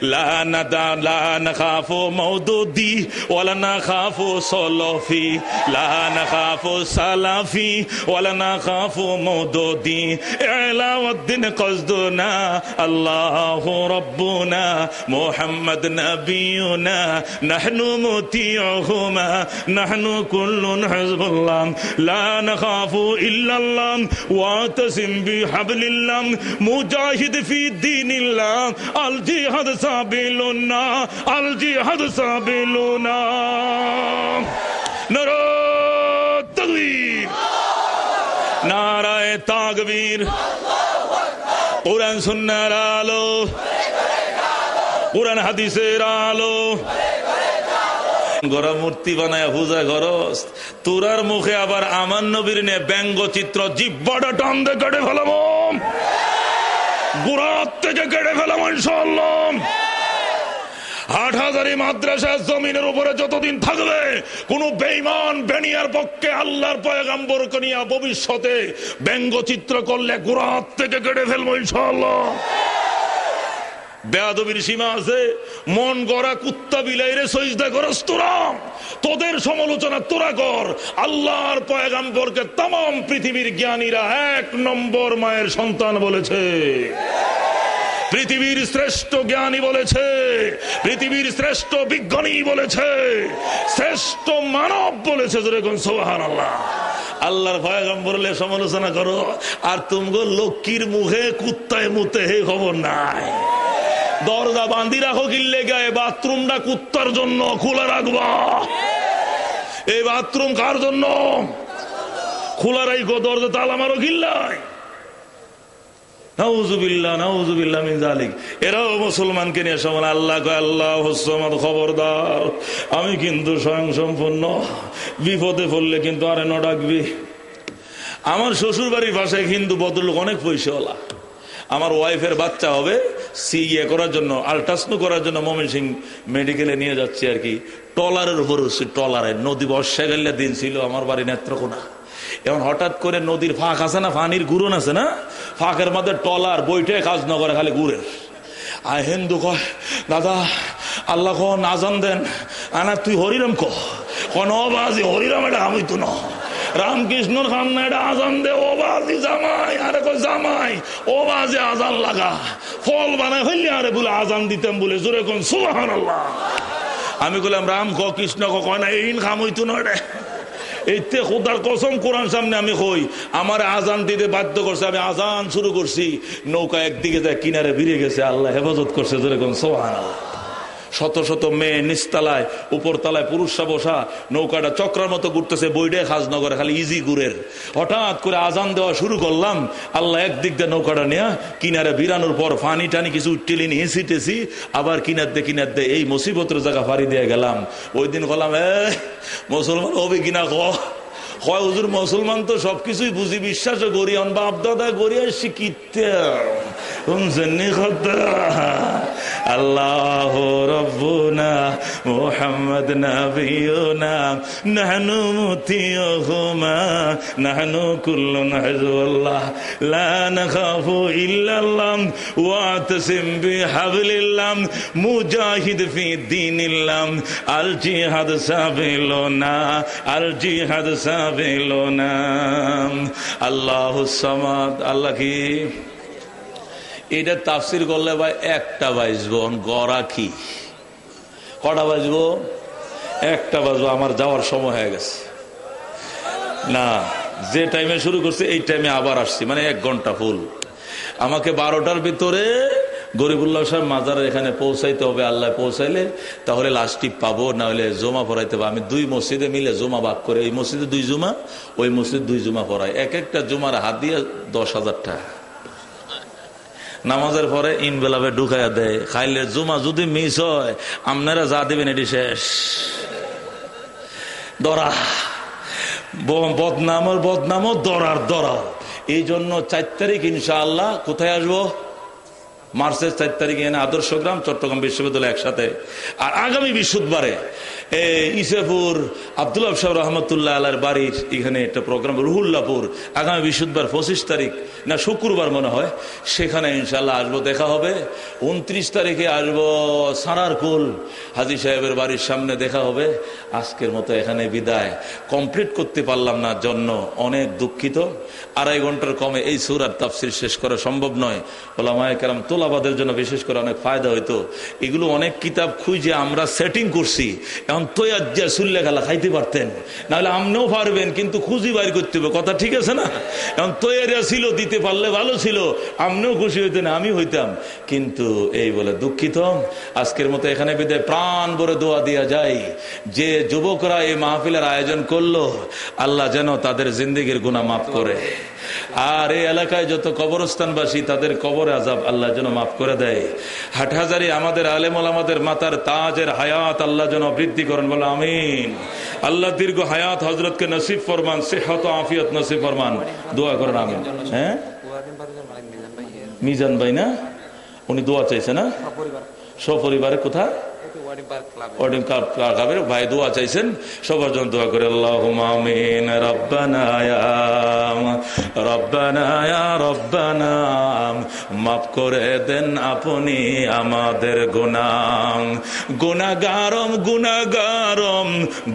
لا نخاف مودودي ولا نخاف سلفي لا نخاف سلفي ولا نخاف مودودي علاء الدين قصدنا الله ربنا محمد نبينا نحن مطيعهما نحن كل حزب الله لا نخاف إلا الله واعتصم بحبل الله مجاهد في دين الله الجهاد سبيلنا الجهاد سبيلنا নারে তাকবীর নারায়ে তাকবীর কোরআন সুন্নাহর আলো কোরআন হাদিসের আলো গড়া মূর্তি বানায় পূজা করস তোরার মুখে আবার আমার নবীর নে ব্যঙ্গচিত্র জিহ্বাটা টান দিয়ে কেটে ফেলাবো গোড়ার থেকে কেটে ফেলাবো ইনশাআল্লাহ হাটহাজারী মাদ্রাসা জমিনের উপরে যতদিন থাকবে কোন বেঈমান বেনিয়ার পক্ষে আল্লাহর পয়গম্বরকে নিয়ে ভবিষ্যতে ব্যঙ্গচিত্র করলে গোড়ার থেকে কেটে ফেলবো ইনশাআল্লাহ বেয়াদবির সীমা আছে মন গড়া কুত্তা বিলাইরে সজদা করস তোরা তোদের সমালোচনা তোরা কর আল্লাহর পয়গম্বরকে तमाम পৃথিবীর জ্ঞানীরা এক নম্বর মায়ের সন্তান বলেছে পৃথিবীর শ্রেষ্ঠ জ্ঞানী বলেছে পৃথিবীর শ্রেষ্ঠ বিজ্ঞানী বলেছে শ্রেষ্ঠ মানব বলেছে যেরকম সুবহানাল্লাহ আল্লাহর পয়গম্বরের সমালোচনা করো আর তুমগো লক্ষ্মীর মুখে কুত্তায় মুতে হে খবর নাই দরজা বাঁধি রাখো গিল্লে গায়ে বাথরুমটা কুত্তার জন্য খোলা রাখবা এই বাথরুম কার জন্য খোলা রাখো দরজা তালা মারো গিল্লায় নাউজুবিল্লাহ নাউজুবিল্লাহ মিন যালিক এরাও মুসলমানকে নিয়ে সমান আল্লাহ কয় আল্লাহু সামাদ খবরদার আমি কিন্তু স্বয়ং সম্পূর্ণ বিপদে পড়লে কিন্তু আরে ন ডাকবি আমার শ্বশুর বাড়ির পাশে হিন্দু ভদ্রলোক অনেক পয়সাওয়ালা আমার ওয়াইফের বাচ্চা হবে সিএ করার জন্য আল্ট্রাসাউন্ড করার জন্য ময়মনসিংহ মেডিকেলে নিয়ে যাচ্ছে আর কি টলারের উপর টলারে নদী বর্ষা গেলে দিন ছিল আমার বাড়ি নেত্রকোনা এখন হঠাৎ করে নদীর ফাঁক আছে না পানির গুড়ন আছে না ফাঁকের মধ্যে টলার বইটে কাজ না করে খালি গুড়ের আর হিন্দু কয় দাদা আল্লাহ কন আজান দেন আনা তুই হরিরাম কোন বাজি হরিরাম এটা আমি তো না রামকৃষ্ণর সামনে এটা আজান দে ও বাজি জামাই আরে কই জামাই ও বাজি আজান লাগা ফল বানায় হইলে আরে বলে আজান দিতাম বলে জোরে কোন সুবহানাল্লাহ আমি বললাম রাম কৃষ্ণ কয় না এই খাম হইতো না রে এইতে খোদার কসম কোরআন সামনে আমি কই আমার আজান দিতে বাধ্য করছে আমি আজান শুরু করছি নৌকা একদিকে যায় কিনারে ভিড়ে গেছে আল্লাহ হেফাজত করছে যেরকম সুবহানাল্লাহ শত শত মেয়ে নিচতলায় উপর তলায় পুরুষরা বসা নৌকাটা চক্রার মতো ঘুরতেছে বইডে খাজনগরে খালি ইজি ঘুরের হঠাৎ করে আজান দেওয়া শুরু করলাম আল্লাহ একদিক দিয়ে নৌকাটা নেয়া কিনারে বিরানোর পর ফানি টানি কিছু উঠটিলি নিয়ে ছিটেছি আবার কিনার দে এই মুসিবতের জায়গা ফাড়ি দিয়ে গেলাম ওই দিন বললাম মুসলমান হবে কিনা কয় হুজুর মুসলমান তো সবকিছুই বুঝি বিশ্বাস করি বাপ দাদা করি আর শিখিতে আল্লাহ রব্বুনা মুহাম্মদ নবিয়ুনা নাহনু মুতিয়ুহুমা নাহনু কুল্লুন হিজবুল্লাহ লা নাখাফু ইল্লাল্লাহ ওয়াতাসিম বিহাবলিল্লাহ মুজাহিদ ফি দীনিল্লাহ আল জিহাদ সাবিলুনা আল জিহাদ সাবিলুনা। আল্লাহুস সামাদ। আল্লাহ কি? এটা তাফসির করলে ভাই একটা বাজবো। গড়া কি কটা বাজবো? একটা বাজবো। আমার যাওয়ার সময় হয়ে গেছে না, যে টাইমে শুরু করছে এই টাইমে আবার আসছি, মানে 1 ঘন্টা ফুল। আমাকে 12টার ভিতরে গরিবুল্লাহ সাহেব মাজারের এখানে পৌঁছাইতে হবে। আল্লাহ পৌঁছাইলে তাহলে লাস্ট টিপ পাবো, না হলে জমা পড়াইতে হবে। আমি 2 মসজিদে মিলে জমা ভাগ করে, এই মসজিদে 2 জুমা, ওই মসজিদ 2 জুমা পড়াই। একটা জুমার হাত দিয়ে 10,000 টাকা নামাজের পরে ইনভেলাপে ঢুকাইয়া দেয়। খাইলে জুমা যদি মিস হয় আপনারা যা দিবেন এটি শেষ। দরা বদনামও দরার দরাও। এই জন্য 4 তারিখ ইনশাআল্লাহ কোথায় আসবো? মার্চের 4 তারিখে এনে আদর্শ গ্রাম চট্টগ্রাম বিশ্ববিদ্যালয় একসাথে। আর আগামী বৃহস্পতিবারে ইসেপুর আব্দুল্লাহ সাহেব রহমতুল্লাহ আল্লাহর বাড়ির এখানে একটা প্রোগ্রাম, রুহুল্লাপুর, আগামী বৃহস্পতিবার 25 তারিখ না শুক্রবার মনে হয়, সেখানে ইনশাল্লাহ আসবো, দেখা হবে। 29 তারিখে আসবো সারারকুল হাজী সাহেবের বাড়ির সামনে দেখা হবে। আজকের মতো এখানে বিদায়। কমপ্লিট করতে পারলাম না জন্য অনেক দুঃখিত। 2.5 ঘন্টার কমে এই সূরার তাফসীর শেষ করা সম্ভব নয়। ওলামায়ে কেরাম তোলাবাদের জন্য বিশেষ করে অনেক ফায়দা হইতো। এগুলো অনেক কিতাব খুঁজে আমরা সেটিং করছি। এখন তৈয়াজ্জা সুল্লে খেলা খাইতে পারতেন, নাহলে আমনেও পারবেন, কিন্তু খুঁজি বাইর করতে হবে। কথা ঠিক আছে না? এখন তৈয়ারিয়া ছিল, দিতে পারলে ভালো ছিল, আমনেও খুশি হইতেন, আমি হইতাম, কিন্তু এই বলে দুঃখিত। আজকের মতো এখানে বিদায়। প্রাণ ভরে দোয়া দিয়া যায় যে যুবকরা এই মাহফিলের আয়োজন করলো, আল্লাহ যেন তাদের জিন্দেগির গুনাহ মাফ করে। আর এই এলাকায় যত কবরস্থানবাসী তাদের কবরে আযাব আল্লাহ যেন মাফ করে দেয়। হাটহাজারি আমাদের আলেম ওলামাদের মাতার তাজের হায়াত আল্লাহ যেন বৃদ্ধি করেন, বলে আমিন। আল্লাহ দীর্ঘ হায়াত হযরতকে নসিব ফরমান, সিহত আফিয়ত নসিব ফরমান, দোয়া করেন আমিন। হ্যাঁ, মিজান ভাই না, উনি দোয়া চাইছে না সপরিবারে? কোথায়? ভাই দোয়া চাইছেন, সবার জন্য দোয়া করে। আল্লাহুম্মা আমিন। রব্বানা ইয়া রব্বানা মাফ করে দেন আপনি আমাদের গুনাহ।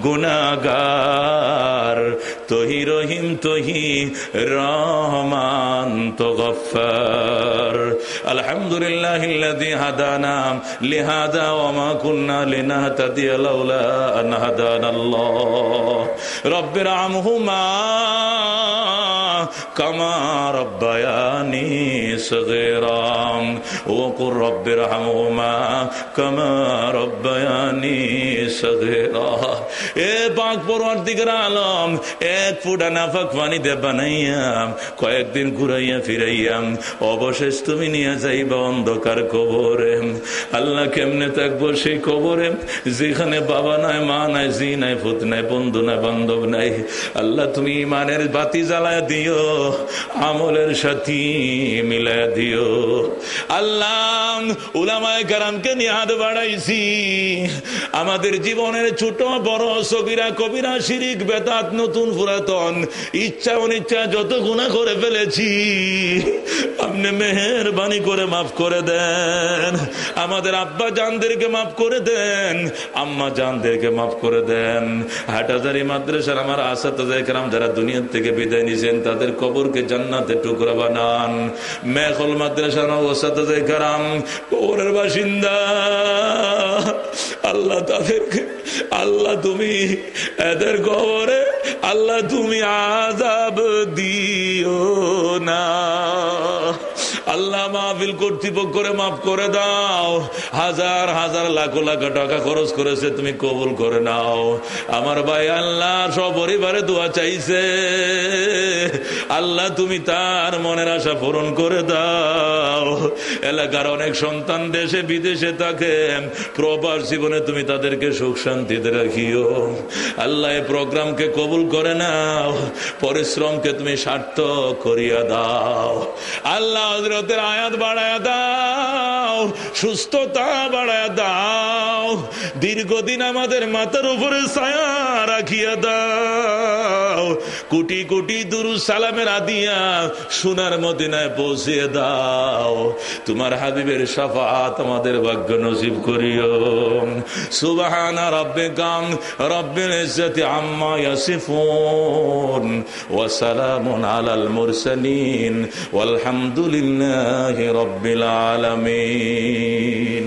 গুনাহগার তহি রহিম তহি রহমান তো গফফার। আলহামদুলিল্লাহিল্লাযী হাদানা লিহাদা ওয়া মা কুন্না লিনাহতাদিয়া লাউলা আন হাদানাল্লাহ। রব্বিরহামহুমা কামা রাব্বায়ানি সগীরা ওয়া কুর রব্বিরহামহুমা কামা রাব্বায়ানি সগীরা। এ পাক পরওয়ারদিগার আলম, 1 ফুটা নাফাক পানি দিয়ে বানাইয়াম, কয়েকদিন ঘুরাইয়া ফিরাইয়াম, অবশেষ তুমি নিয়ে যাইবা অন্ধকার কবরে। আল্লাহ কেমনে থাকবো সেই কবরে, যেখানে বাবা নাই, মা নাই, জি নাই, ফুত নাই, বন্ধু নাই, বান্ধব নাই। আল্লাহ তুমি ইমানের বাতি জ্বালায় দিও, আমলের সাথী মিলায় দিও। আল্লাহ উলামায়ে কেরামকে নিয়ে হাত বাড়াইছি, আমাদের জীবনের ছোট বড় সগীরা কবিরা শিরিক বেদাত নতুন পুরাতন ইচ্ছা অনিচ্ছা যত গুনাহ করে ফেলেছি, আপনি মেহেরবানি করে মাফ করে দেন। আমাদের আব্বা জানদেরকে মাফ করে দেন, আম্মা জানদেরকে মাফ করে দেন। হাটহাজারী মাদ্রাসার আমার আসাতাজে কেরাম যারা দুনিয়া থেকে বিদায় নিয়েছেন, তাদের কবরকে জান্নাতের টুকরা বানান। মেখল মাদ্রাসার আসাতাজে কেরাম কবরের বাসিন্দা, আল্লাহ তাদেরকে, আল্লাহ তুমি এদের কবরে আল্লাহ তুমি আযাব দিও না। আল্লাহ মাহফিল কর্তৃপক্ষরে মাফ করে দাও, হাজার হাজার লাখ লাখ টাকা খরচ করেছে, তুমি কবুল করে নাও। আমার ভাই আল্লাহ সপরিবারে দোয়া চাইছে, আল্লাহ তুমি তার মনের আশা পূরণ করে দাও। এলাকার অনেক সন্তান দেশে বিদেশে থাকে, প্রবাস জীবনে তুমি তাদেরকে সুখ শান্তিতে রাখিও। আল্লাহ এই প্রোগ্রামকে কবুল করে নাও, পরিশ্রমকে তুমি সার্থক করিয়া দাও। আল্লাহ হযরতের আয়াত বাড়ায়া দাও, সুস্থতা বাড়ায়া দাও, দীর্ঘদিন আমাদের মাথার উপরে ছায়া রাখিয়া দাও, কোটি কোটি দুরূদ সালামের আদিয়া সোনার মদিনায় পৌঁছিয়ে দাও। তোমার হাবিবের শাফাআত আমাদের ভাগ্য নসিব করিও। সুবহানা রাব্বিকা রাব্বিল ইজ্জাতি আম্মা ইয়াসিফুন ওয়া সালামুন আলাল মুরসালিন ওয়ালহামদুলিল্লাহি রাব্বিল আলামিন।